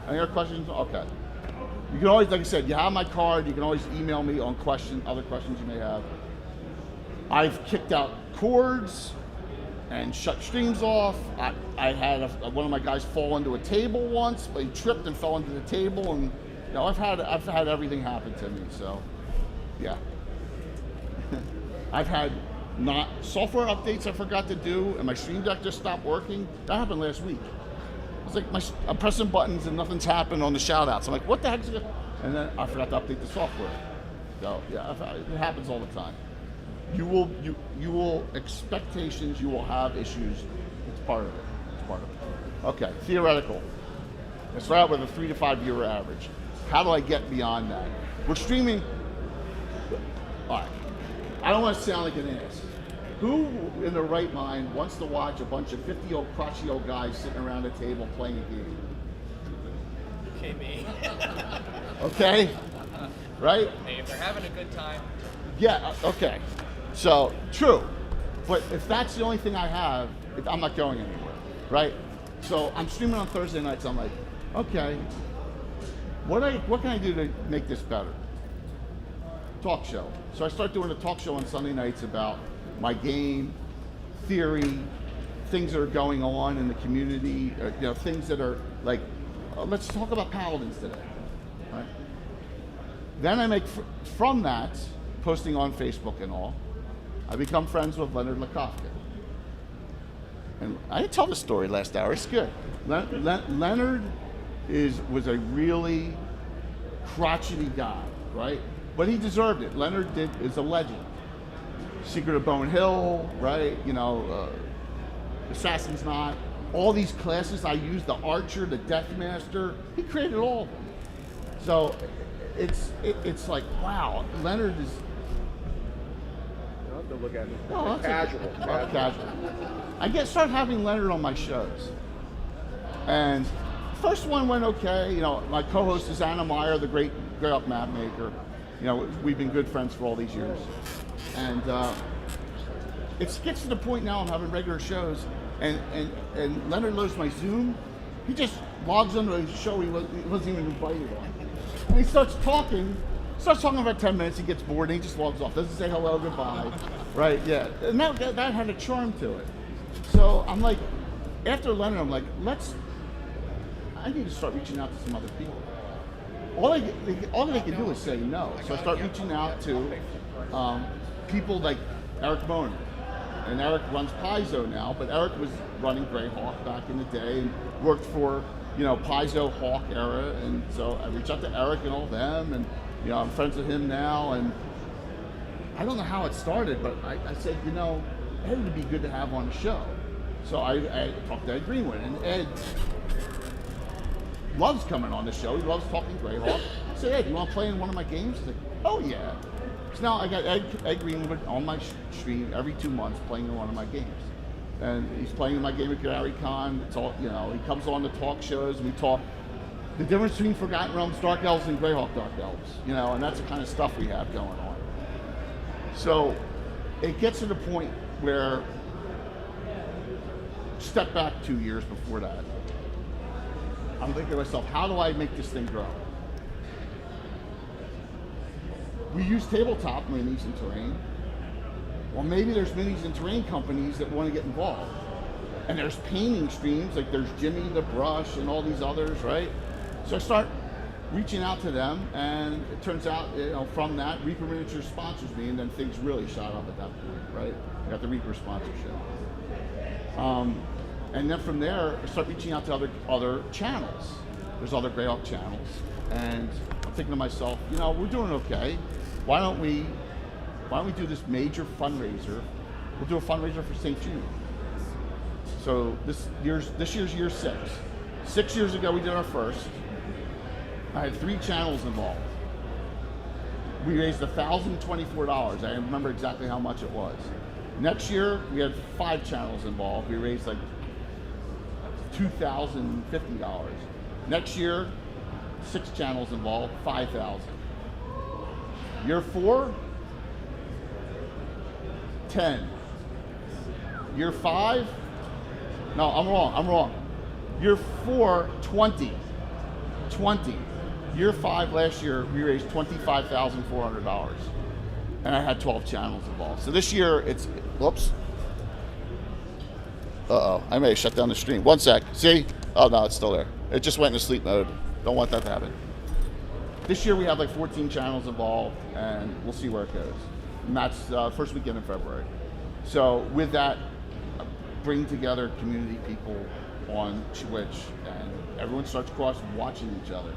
Any other questions? Okay. You can always, like I said, you have my card. You can always email me on other questions you may have. I've kicked out cords and shut streams off. I had one of my guys fall into a table once, but he tripped and fell into the table, and I've had everything happen to me. So, yeah, I've had not software updates I forgot to do, and my Stream Deck just stopped working. That happened last week. It's like I'm pressing buttons and nothing's happened on the shout-outs. I'm like, what the heck's going? And then I forgot to update the software. So yeah, it happens all the time. You will expectations. You will have issues. It's part of it. It's part of it. Okay, theoretical. Let's start out with a 3 to 5 year average. How do I get beyond that? We're streaming. All right. I don't want to sound like an ass. Who in their right mind wants to watch a bunch of 50-year-old, crotchety old guys sitting around a table playing a game? Okay, me. Okay? Right? Hey, if they're having a good time, Yeah, okay. So, true. But if that's the only thing I have, I'm not going anywhere, right? So I'm streaming on Thursday nights. I'm like, okay, what can I do to make this better? Talk show. So I start doing a talk show on Sunday nights about my game, theory, things that are going on in the community, things that are like, let's talk about Paladins today, right? Then I make, from that, posting on Facebook and all, I become friends with Leonard Lakofka. And I didn't tell the story last hour, it's good. Leonard was a really crotchety guy, right? But he deserved it. Leonard is a legend. Secret of Bone Hill, right? Assassin's Knot. All these classes I used, the Archer, the Deathmaster, he created all of them. So it's like, wow, Leonard is... You don't have to look at me. No, Casual. Casual. I started having Leonard on my shows. And first one went okay. My co-host is Anna Meyer, the great up map maker. We've been good friends for all these years. And it gets to the point now I'm having regular shows, and Leonard knows my Zoom. He just logs into a show he wasn't even invited on. And he starts talking for 10 minutes, he gets bored, and he just logs off. Doesn't say hello, goodbye, right? Yeah, and that had a charm to it. So I'm like, after Leonard, I'm like, I need to start reaching out to some other people. All they can do is say no. So I start reaching out to people like Eric Boner. And Eric runs Paizo now, but Eric was running Greyhawk back in the day and worked for, Paizo Hawk era. And so I reached out to Eric and all of them, and I'm friends with him now. And I don't know how it started, but I said, Ed would be good to have on the show. So I talked to Ed Greenwood, and Ed loves coming on the show. He loves talking Greyhawk. I said, Ed, you want to play in one of my games? He's like, oh yeah. So now I got Ed Greenwood on my stream every 2 months playing in one of my games. And he's playing in my game at Gary Con. It's all, he comes on the talk shows. We talk the difference between Forgotten Realms Dark Elves and Greyhawk Dark Elves, and that's the kind of stuff we have going on. So it gets to the point where, step back 2 years before that, I'm thinking to myself, how do I make this thing grow? We use tabletop minis and terrain. Well, maybe there's minis and terrain companies that want to get involved. And there's painting streams, like there's Jimmy the Brush and all these others, right? So I start reaching out to them, and it turns out, from that, Reaper Miniatures sponsors me, and then things really shot up at that point, right? I got the Reaper sponsorship. And then from there, I start reaching out to other channels. There's other Greyhawk channels, and I'm thinking to myself, we're doing okay. Why don't we do this major fundraiser? We'll do a fundraiser for St. Jude. So this year's year 6. 6 years ago, we did our first. I had 3 channels involved. We raised $1,024. I remember exactly how much it was. Next year, we had 5 channels involved. We raised like $2,050. Next year, 6 channels involved, $5,000. Year 4, 10. Year 5, no, I'm wrong. Year 4, 20. Year 5 last year, we raised $25,400. And I had 12 channels involved. So this year, whoops. Uh-oh, I may have shut down the stream. 1 sec, see? Oh no, it's still there. It just went into sleep mode. Don't want that to happen. This year we have like 14 channels involved, and we'll see where it goes. And that's first weekend in February. So with that, bring together community people on Twitch, and everyone starts watching each other.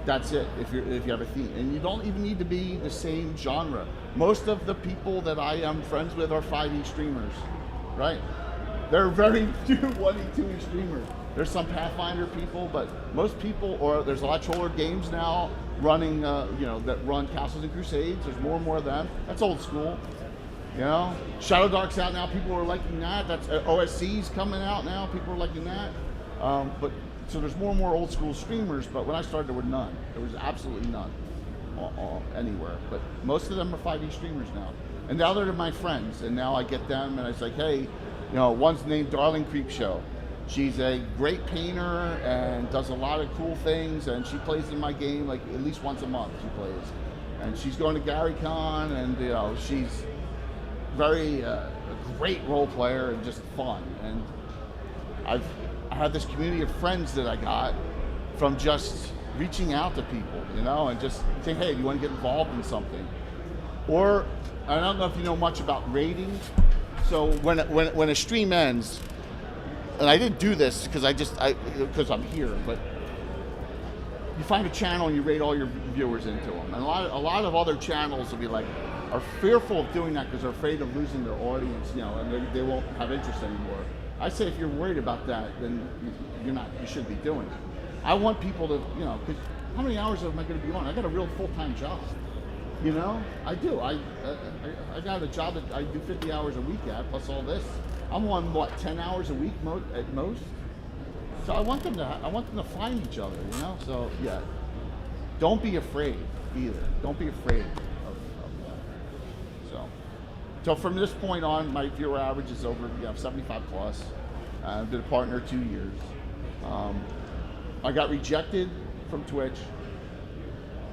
That's it. If you have a theme, and you don't even need to be the same genre. Most of the people that I am friends with are 5e streamers, right? There are very few 1e, 2e streamers. There's some Pathfinder people, but most people, or there's a lot of Troller Games now running, that run Castles and Crusades. There's more and more of them. That's old school. Shadow Dark's out now. People are liking that. That's OSC's coming out now. People are liking that. So there's more and more old school streamers. But when I started, there were none. There was absolutely none anywhere. But most of them are 5e streamers now. And now they're my friends. And now I get them, and I was like, hey, one's named Darling Creepshow. She's a great painter and does a lot of cool things, and she plays in my game like at least once a month. She plays, and she's going to GaryCon, and she's very a great role player and just fun. And I have this community of friends that I got from just reaching out to people, and just saying, hey, do you want to get involved in something? Or I don't know if you know much about rating. So when a stream ends, and I didn't do this because I'm here, but you find a channel and you rate all your viewers into them. And a lot of other channels will be are fearful of doing that because they're afraid of losing their audience, and they won't have interest anymore. I say if you're worried about that, then you shouldn't be doing it. I want people to, because how many hours am I going to be on? I got a real full-time job. I do. I got a job that I do 50 hours a week at, plus all this. I'm on 10 hours a week at most. So I want them to find each other, So yeah, don't be afraid either. Don't be afraid of that. So from this point on, my viewer average is over 75 plus. I've been a partner 2 years. I got rejected from Twitch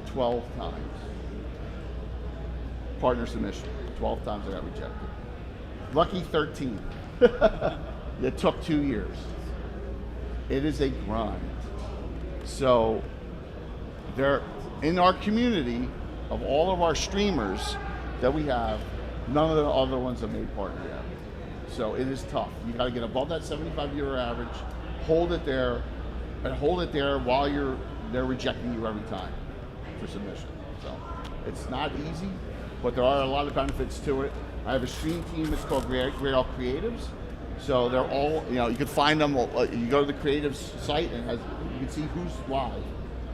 12 times. Partner submission. 12 times I got rejected. Lucky 13. It took 2 years. It is a grind. So there, in our community of all of our streamers that we have, none of the other ones have made partner yet. So it is tough. You got to get above that 75 viewer average, hold it there, and hold it there while they're rejecting you every time for submission. So it's not easy, but there are a lot of benefits to it. I have a stream team. It's called Great Creatives. So they're all, you can find them. You go to the Creatives site and you can see who's live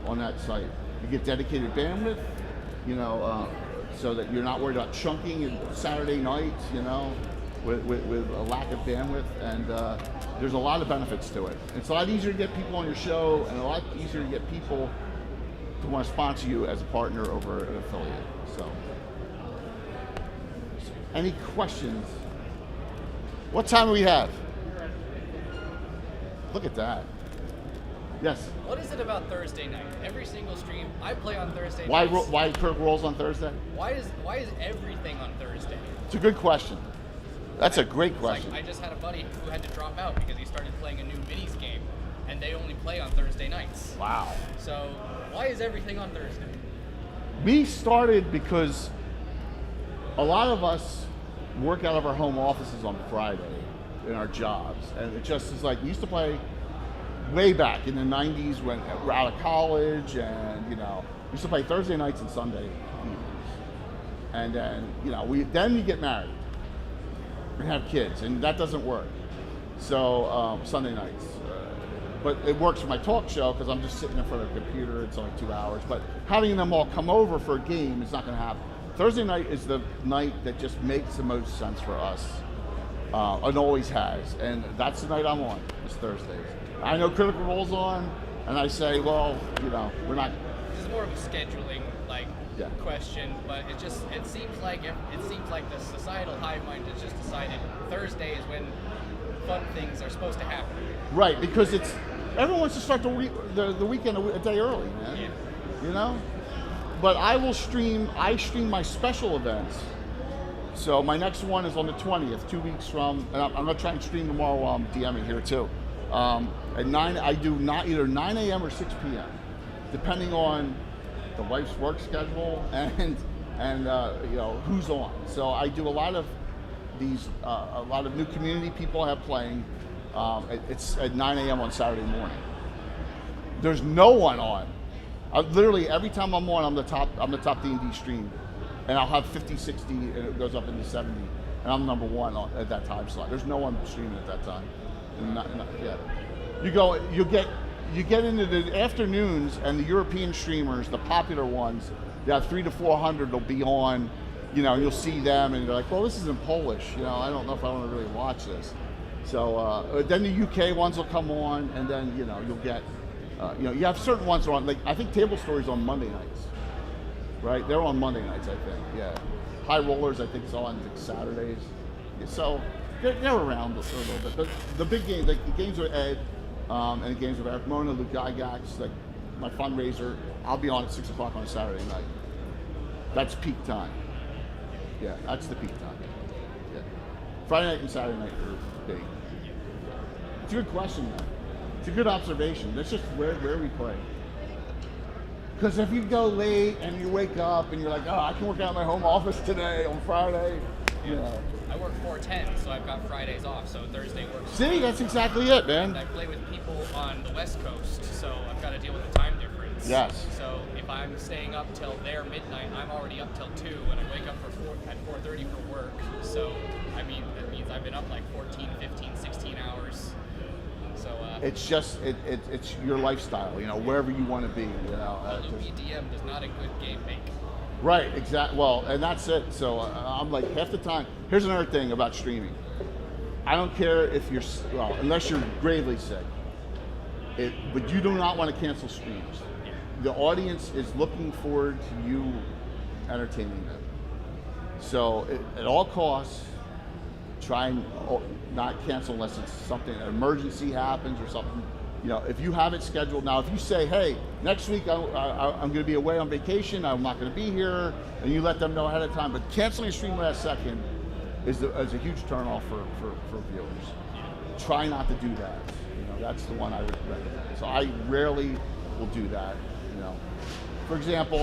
on that site. You get dedicated bandwidth, so that you're not worried about chunking Saturday nights, with a lack of bandwidth. And there's a lot of benefits to it. It's a lot easier to get people on your show, and a lot easier to get people to want to sponsor you as a partner over an affiliate. So, any questions? What time do we have? Look at that. Yes. What is it about Thursday night? Every single stream I play on Thursday. Why Kirk rolls on Thursday? Why is everything on Thursday? It's a good question. That's a great question. I just had a buddy who had to drop out because he started playing a new minis game, and they only play on Thursday nights. Wow. So why is everything on Thursday? We started because a lot of us work out of our home offices on Friday in our jobs, and it just is we used to play way back in the 90s when we're out of college, and we used to play Thursday nights and Sunday evenings. And then then you get married and have kids, and that doesn't work. So Sunday nights, but it works for my talk show because I'm just sitting in front of a computer. It's only 2 hours, but having them all come over for a game is not going to happen. Thursday night is the night that just makes the most sense for us, and always has, and that's the night I'm on. It's Thursdays. I know Critical Role's on, and I say, well, we're not. This is more of a scheduling question, but it seems like the societal hive mind has just decided Thursday is when fun things are supposed to happen. Right, because everyone wants to start the weekend a day early, man. Yeah. But I stream my special events. So my next one is on the 20th, 2 weeks from, and I'm going to try and stream tomorrow while I'm DMing here too. At 9, I do either 9 a.m. or 6 p.m., depending on the wife's work schedule and who's on. So I do a lot of these a lot of new community people I have playing. It's at 9 a.m. on Saturday morning. There's no one on. Literally every time I'm on, I'm the top D&D stream, and I'll have 50, 60, and it goes up into 70, and I'm number one at that time slot. There's no one streaming at that time. Yeah. You get into the afternoons, and the European streamers, the popular ones, they have 300 to 400 will be on, and you'll see them, and you're like, well, this is in Polish, I don't know if I want to really watch this. So then the UK ones will come on, and then you'll get, you have certain ones that are on. Like I think Table Stories on Monday nights, right? They're on Monday nights, I think. Yeah, High Rollers I think is on Saturdays. So they're around a little bit. But the big games, like the games with Ed, and the games with Eric Mona, Luke Gygax, like my fundraiser, I'll be on at 6 o'clock on a Saturday night. That's peak time. Yeah, that's the peak time. Yeah. Friday night and Saturday night are big. It's a good question, though. It's a good observation. That's just where we play. Because if you go late and you wake up and you're like, I can work out in my home office today on Friday, I work 4/10, so I've got Fridays off, so Thursday works. See, that's exactly it, man. And I play with people on the West Coast, so I've got to deal with the time difference. Yes. So if I'm staying up till their midnight, I'm already up till 2, and I wake up at 4:30 for work. So, that means I've been up like 14, 15, 16 hours. So it's just it's your lifestyle, wherever you want to be. a loopy DM does not a good game make. Right, exactly. Well, and that's it. So I'm like half the time. Here's another thing about streaming. I don't care if unless you're gravely sick. But you do not want to cancel streams. The audience is looking forward to you entertaining them. So at all costs, try and not cancel unless it's something, an emergency happens or something. If you have it scheduled now, if you say, hey, next week I'm going to be away on vacation, I'm not going to be here, and you let them know ahead of time, but canceling a stream last second is a huge turnoff for viewers. Try not to do that. That's the one I would recommend. So I rarely will do that. For example,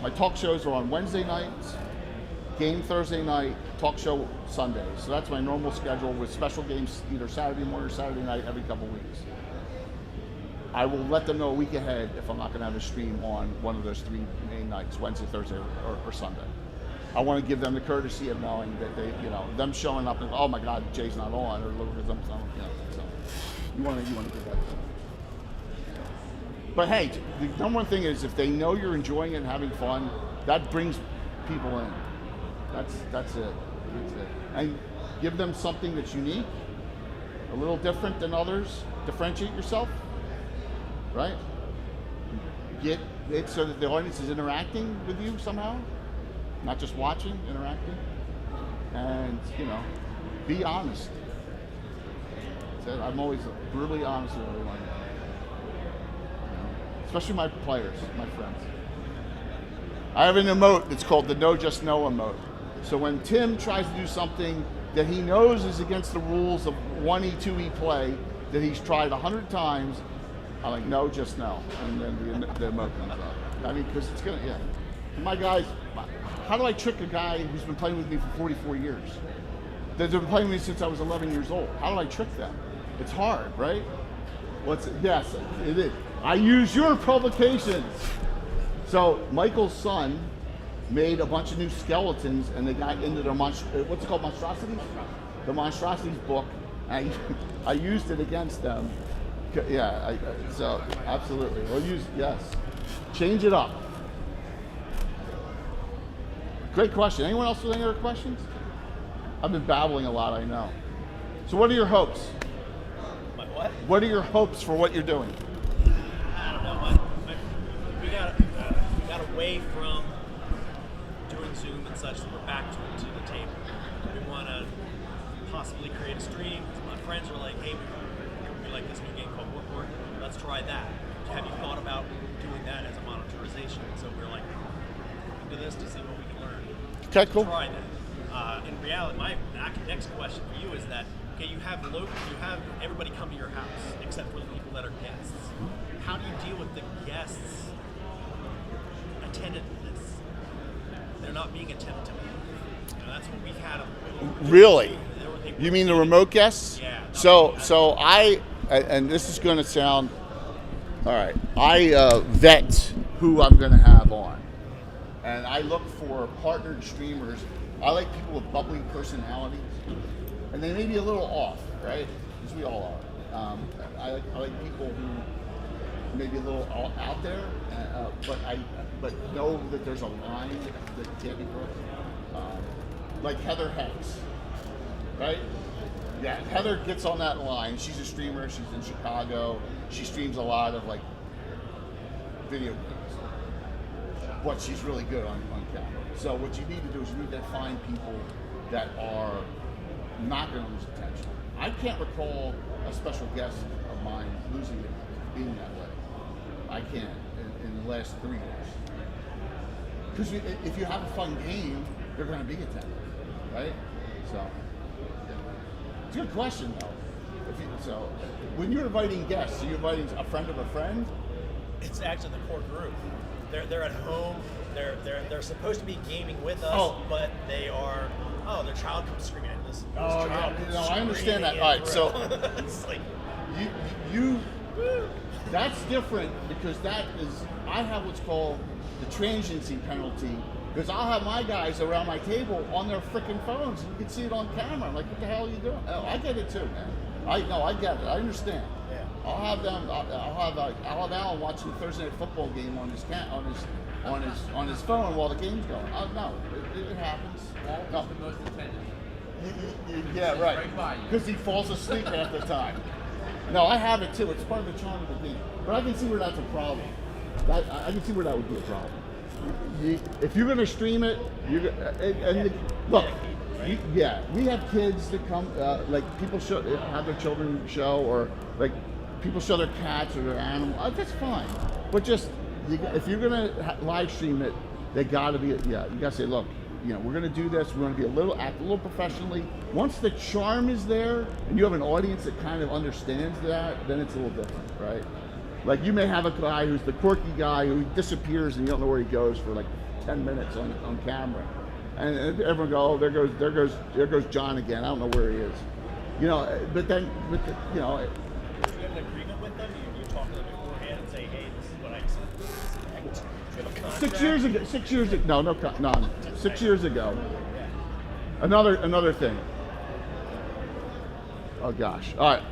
my talk shows are on Wednesday nights, game Thursday night, talk show Sunday. So that's my normal schedule with special games either Saturday morning or Saturday night every couple weeks. I will let them know a week ahead if I'm not going to have a stream on one of those 3 main nights, Wednesday, Thursday, or Sunday. I want to give them the courtesy of knowing that they, them showing up and, oh my God, Jay's not on, or look at them, so you want to do that. But hey, the number one thing is if they know you're enjoying it and having fun, that brings people in. That's it. And give them something that's unique, a little different than others. Differentiate yourself, right? Get it so that the audience is interacting with you somehow, not just watching, interacting. And be honest. That's it. I'm always brutally honest with everyone. Especially my players, my friends. I have an emote that's called the No Just No emote. So when Tim tries to do something that he knows is against the rules of 1E, 2E play that he's tried 100 times, I'm like, no, just no. And then the emote comes up. I mean, because it's going to, My guys, how do I trick a guy who's been playing with me for 44 years? They've been playing with me since I was 11 years old. How do I trick them? It's hard, right? Yes, it is. I use your publications. So Michael's son made a bunch of new skeletons, and they got into the what's it called, monstrosities? The monstrosities book. And I used it against them. Yeah, so absolutely. Yes. Change it up. Great question. Anyone else with any other questions? I've been babbling a lot, I know. So what are your hopes? My what? What are your hopes for what you're doing? I don't know. We got away from doing Zoom and such, so we're back to the table. We want to possibly create a stream. My friends are like, hey, we like this new game called Work. Let's try that. Have you thought about doing that as a monetization? So we're like, do this to see what we can learn. Okay, cool. Try that. In reality, my next question for you is that, okay, you have everybody come to your house except for the people that are guests. How do you deal with the guests' attentiveness? They're not being attentive. That's what we've had them. Really? You mean the remote guests? Yeah. So I, and this is going to sound, all right, I vet who I'm going to have on. And I look for partnered streamers. I like people with bubbly personalities. And they may be a little off, right? Because we all are. I like people who may be a little out there, but know that there's a line that can't be broken. Like Heather Hanks, right? Yeah, Heather gets on that line. She's a streamer. She's in Chicago. She streams a lot of like video games, but she's really good on camera. So what you need to do is you need to find people that are not going to lose attention. I can't recall a special guest of mine losing it, being that way. I can't in the last 3 years. Because if you have a fun game, they're going to be attentive, right? So it's a good question, though. So when you're inviting guests, are you inviting a friend of a friend? It's actually the core group. They're at home. They're supposed to be gaming with us, but they are. Oh, their child comes screaming at this. Oh, yeah, I understand that. All right, so it's like you that's different because that is I have what's called the transiency penalty because I'll have my guys around my table on their freaking phones and you can see it on camera. I'm like, what the hell are you doing? Oh, I get it too, man. I get it. I understand. Yeah. I'll have them. I'll have Alan watching the Thursday night football game on his phone while the game's going. No, it happens. Walter's the most attentive. Yeah, right. Right by you. Because he falls asleep half the time. No, I have it too. It's part of the charm of the game. But I can see where that's a problem. I can see where that would be a problem. If you're going to stream it, look. Yeah, we have kids that come, like people have their children show, or like people show their cats or their animals. That's fine, but just if you're gonna live stream it, they gotta be. Yeah, you gotta say, look, we're gonna do this. We're gonna act a little professionally. Once the charm is there, and you have an audience that kind of understands that, then it's a little different, right? Like you may have a guy who's the quirky guy who disappears and you don't know where he goes for like 10 minutes on camera. And everyone go, oh, there goes John again. I don't know where he is, But then, do you have an agreement with them? You talk to them beforehand and say, hey, this is what I expect. 6 years ago. 6 years ago. No. 6 years ago. Another thing. Oh gosh. All right.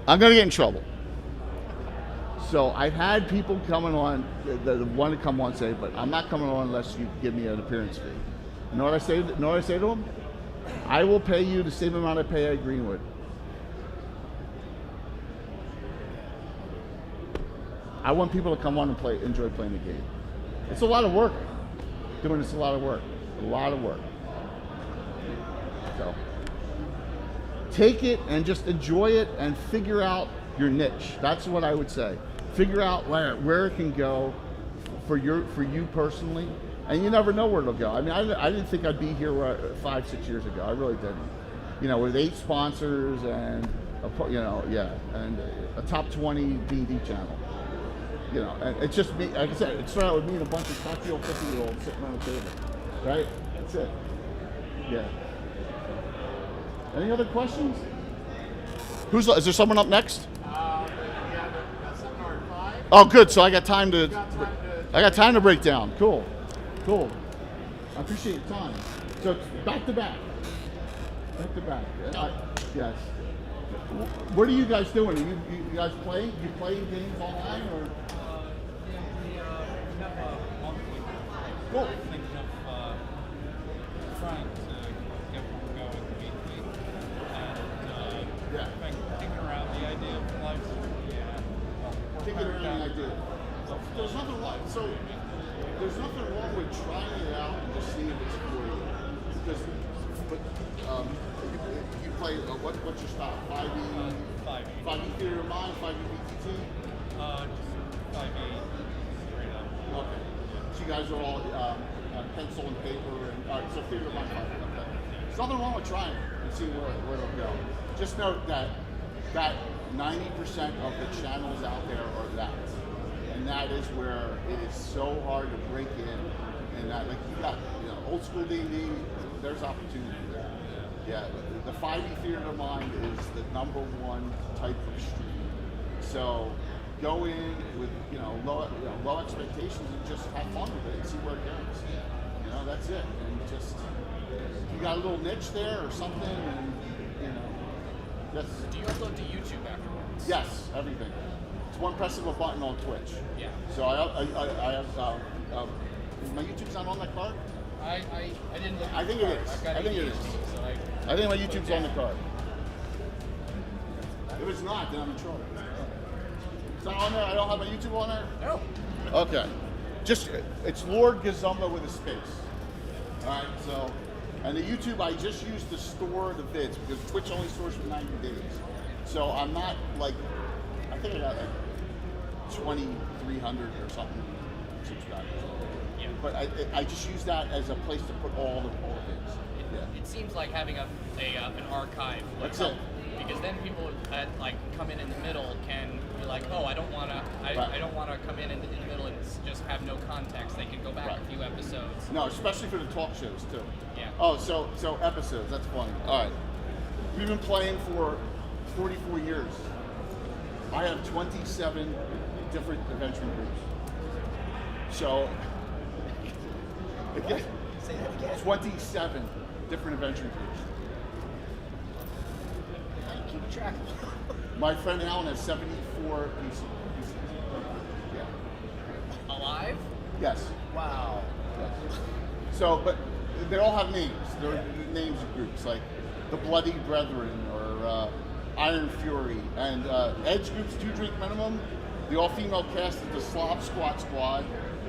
I'm gonna get in trouble. So I've had people coming on that want to come on say, but I'm not coming on unless you give me an appearance fee. You know what I say? To them? I will pay you the same amount I pay at Greenwood. I want people to come on and enjoy playing the game. It's a lot of work. Doing this, a lot of work. So take it and just enjoy it and figure out your niche. That's what I would say. Figure out where it can go for you personally. And you never know where it'll go. I mean, I didn't think I'd be here 5-6 years ago. I really didn't. With 8 sponsors and and a top 20 D&D channel. And it's just me. Like I said, it started with me and a bunch of cocky old 50-year-olds sitting around the table. Right? That's it. Yeah. Any other questions? Is there someone up next? Yeah, the seminar at 5. Oh, good. So I got time to break down. Cool. I appreciate your time. So it's back to back. Yes. What are you guys doing? Are you guys playing? You playing games online or? We have a monthly. Cool. Thinking of trying to get one going weekly, and kicking around the idea of live stream. Kicking around the idea. There's nothing wrong. So there's nothing wrong with trying it out and just seeing if it's for you. Because, you play. What's your style? 5e. 5e. 5e theater of mind. 5e BTT. Just 5e straight up. Okay. So you guys are all pencil and paper and so theater of mind. Okay. There's nothing wrong with trying it and seeing where it'll go. Just note that 90% of the channels out there are that. and that is where it is so hard to break in. And that, like, you got, old school D&D, there's opportunity there. Yeah, the 5e theater mind is the number one type of stream. So go in with low expectations and just have fun with it and see where it goes. That's it. And just you got a little niche there or something, and that's. Do you upload to YouTube afterwards? Yes, everything. It's one press of a button on Twitch. Yeah. So I have. My YouTube's not on that card. I didn't look. I think it is. I've got I think it is. ADHD, so I think my YouTube's on the card. If it's not, then I'm in trouble. It's not on there? I don't have my YouTube on there? No. Okay. It's Lord Gazumba with a space. Alright, so, and the YouTube, I just use to store the vids because Twitch only stores for 90 days. So I'm not like, I think I got like 2,300 or something subscribers. Yeah. But I just use that as a place to put all the vids. Yeah. It seems like having an archive would That's help, it. because then people that like come in the middle can be like, oh, I don't want to come in the middle and just have no context. They can go back Right. a few episodes. No, especially for the talk shows too. Yeah. Oh, so episodes. That's funny. All right. We've been playing for 44 years. I have 27 different adventuring groups. So, again, Say that again. 27 different adventuring groups. How do you keep track of them? My friend Alan has 74 pieces. Yeah. Alive? Yes. Wow. Yes. So, but they all have names. They're names of groups, like the Bloody Brethren or Iron Fury. And Edge groups 2 drink minimum. The all-female cast is the Slav Squat Squad.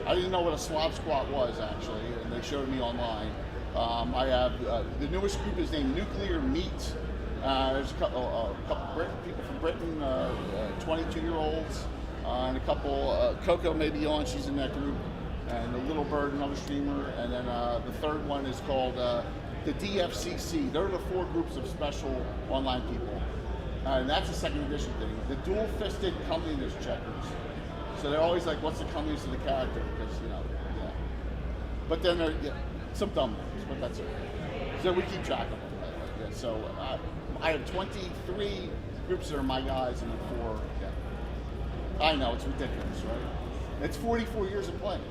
I didn't know what a Slav Squat was, actually, and they showed me online. I have the newest group is named Nuclear Meat. There's a couple people from Britain, 22-year-olds, and a couple. Coco may be on; she's in that group, and a Little Bird, another streamer, and then the third one is called the DFCC. They're the 4 groups of special online people, and that's a second edition thing. The dual-fisted communist checkers. So they're always like, "What's the communist of the character?" Because yeah. But then there some dumb ones, but that's it. So we keep track of them. Yeah, so I have 23 groups that are my guys, and then 4. Yeah. I know it's ridiculous, right? It's 44 years of playing.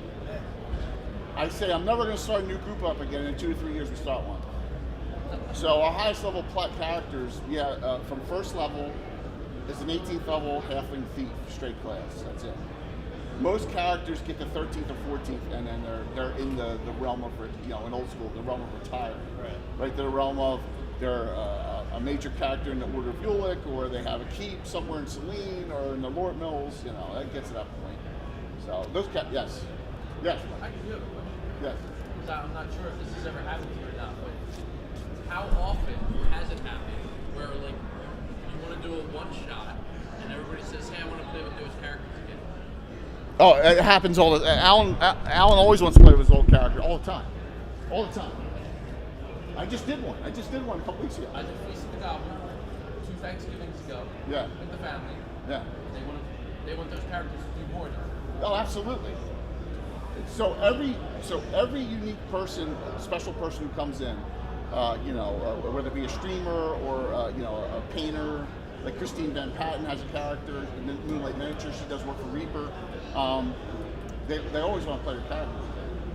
I say I'm never going to start a new group up again. In 2 to 3 years, we start one. So our highest level plot characters, from first level is an 18th level halfling thief, straight class. That's it. Most characters get to 13th or 14th, and then they're in the realm of, in old school, the realm of retired. Right. The realm of they're a major character in the Order of Ulick, or they have a keep somewhere in Selene or in the Lord Mills. That gets to that point. So those yes. I can do it. Yes. I'm not sure if this has ever happened to you or not, but how often has it happened where like you want to do a one shot and everybody says, "Hey, I want to play with those characters again"? Oh, it happens all the Alan always wants to play with his old character all the time. I just did one a couple weeks ago. I just feasted the goblin 2 Thanksgivings ago. Yeah. With the family. Yeah. They want those characters to do more now. Oh, absolutely. So every unique person, special person who comes in, whether it be a streamer or a painter, like Christine Van Patten has a character in Moonlight Miniature. She does work for Reaper. They always want to play their character.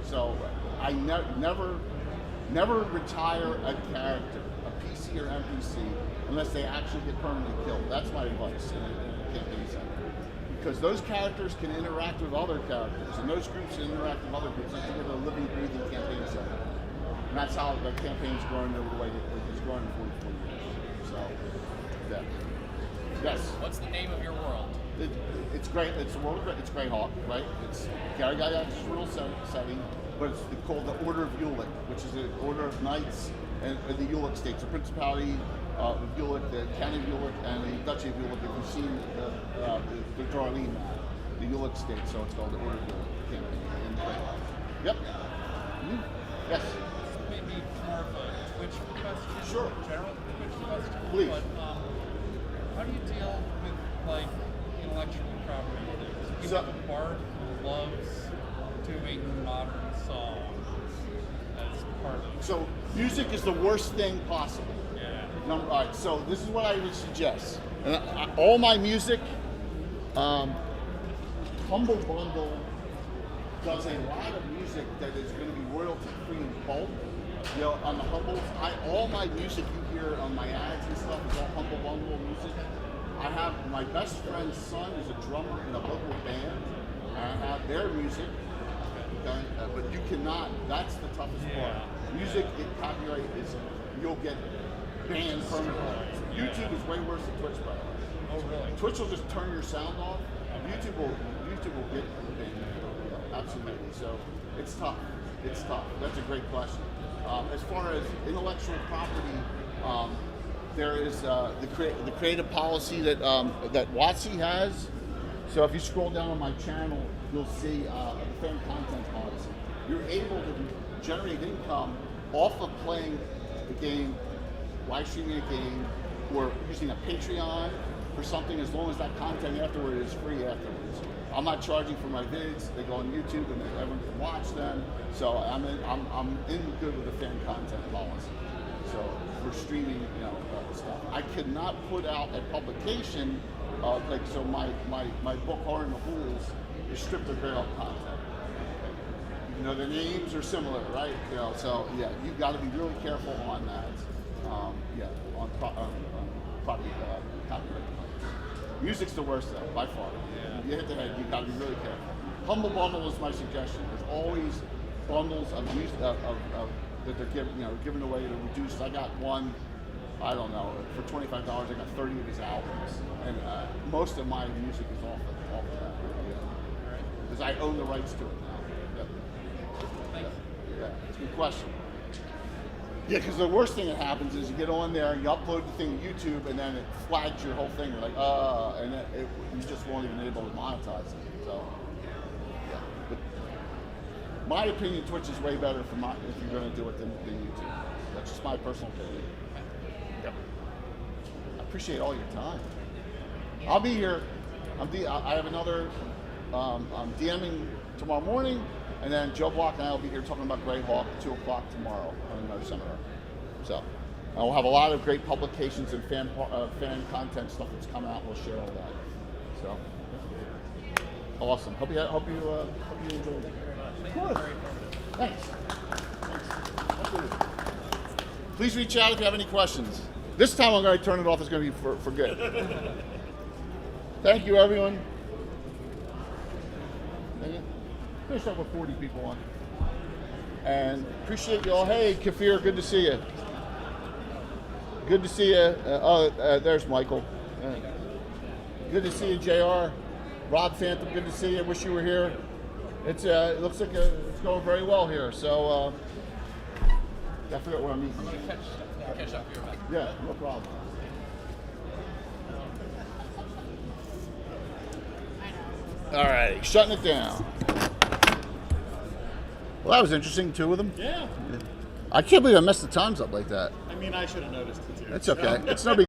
So I never retire a character, a PC or NPC, unless they actually get permanently killed. That's my advice in a campaign center. Because those characters can interact with other characters, and those groups can interact with other groups. It's a living, breathing campaign center. And that's how the campaign's grown over the way it's grown in 44 years. So, yeah. Yes? What's the name of your world? It's great. It's Greyhawk, right? It's Gary Gygax's rural setting, but it's called the Order of Ulick, which is the Order of Knights and the Ulick states, the Principality of Ulick, the County of Ulick, and the Duchy of Ulick. If you've seen the Darlene map, the Ulick state, so it's called the Order of Ulick campaign in Greyhawk. Yep. Mm-hmm. Yes. Maybe more of a Twitch question. Sure. General Twitch question. Please. But how do you deal with like intellectual property things? So- Bart loves doing modern songs as part of So music is the worst thing possible. yeah. All right, so this is what I would suggest. And all my music, Humble Bundle does a lot of music that is going to be royalty free in bulk. You know, on the Humbles, all my music you hear on my ads and stuff is all Humble Bundle music. I have my best friend's son is a drummer in a local band, and I have their music. Okay, but you cannot. That's the toughest part. Music, copyright is you'll get banned permanently. YouTube is way worse than Twitch, by the way. Oh really? Twitch will just turn your sound off. YouTube will get banned. Absolutely. So it's tough. It's tough. That's a great question. As far as intellectual property, there is the creative policy that that WotC has. So if you scroll down on my channel, you'll see the fan content policy. You're able to generate income off of playing the game, live streaming a game, or using a Patreon for something as long as that content afterward is free afterwards. I'm not charging for my vids. They go on YouTube and everyone can watch them. So I'm in good with the fan content policy. So for streaming, stuff. I could not put out a publication so my book Horror in the Hools is stripped of Grail content. The names are similar, right? So yeah, you've got to be really careful on that. On property copyright. Music's the worst though, by far. Yeah. You hit the head, you've got to be really careful. Humble Bundle is my suggestion. There's always bundles of music that they're giving away at a reduced. I got one, I don't know, for $25. I got 30 of his albums, and most of my music is off of that. Because I own the rights to it now. Yep. Yeah, it's a good question. Yeah, because the worst thing that happens is you get on there and you upload the thing to YouTube, and then it flags your whole thing. You're like, and you just won't even be able to monetize it. So, yeah. But my opinion, Twitch is way better if you're going to do it than YouTube. That's just my personal opinion. Yep. I appreciate all your time. I'll be here. I have another. I'm DMing tomorrow morning. And then Joe Block and I will be here talking about Greyhawk at 2 o'clock tomorrow on another seminar. So we'll have a lot of great publications and fan content stuff that's coming out. We'll share all that. So awesome. Hope you enjoyed it. Of course. Thanks. Please reach out if you have any questions. This time I'm going to turn it off. It's going to be for good. Thank you, everyone. Finished up with 40 people on. And appreciate you all. Hey, Kafir, good to see you. Good to see you. There's Michael. Good to see you, JR. Rob Phantom, good to see you. Wish you were here. It looks like it's going very well here. So, I forgot where I'm eating. I'm going to catch up here. Yeah, no problem. All right, shutting it down. Well, that was interesting, 2 of them. Yeah. I can't believe I messed the times up like that. I mean, I should have noticed it too. That's okay. It's no big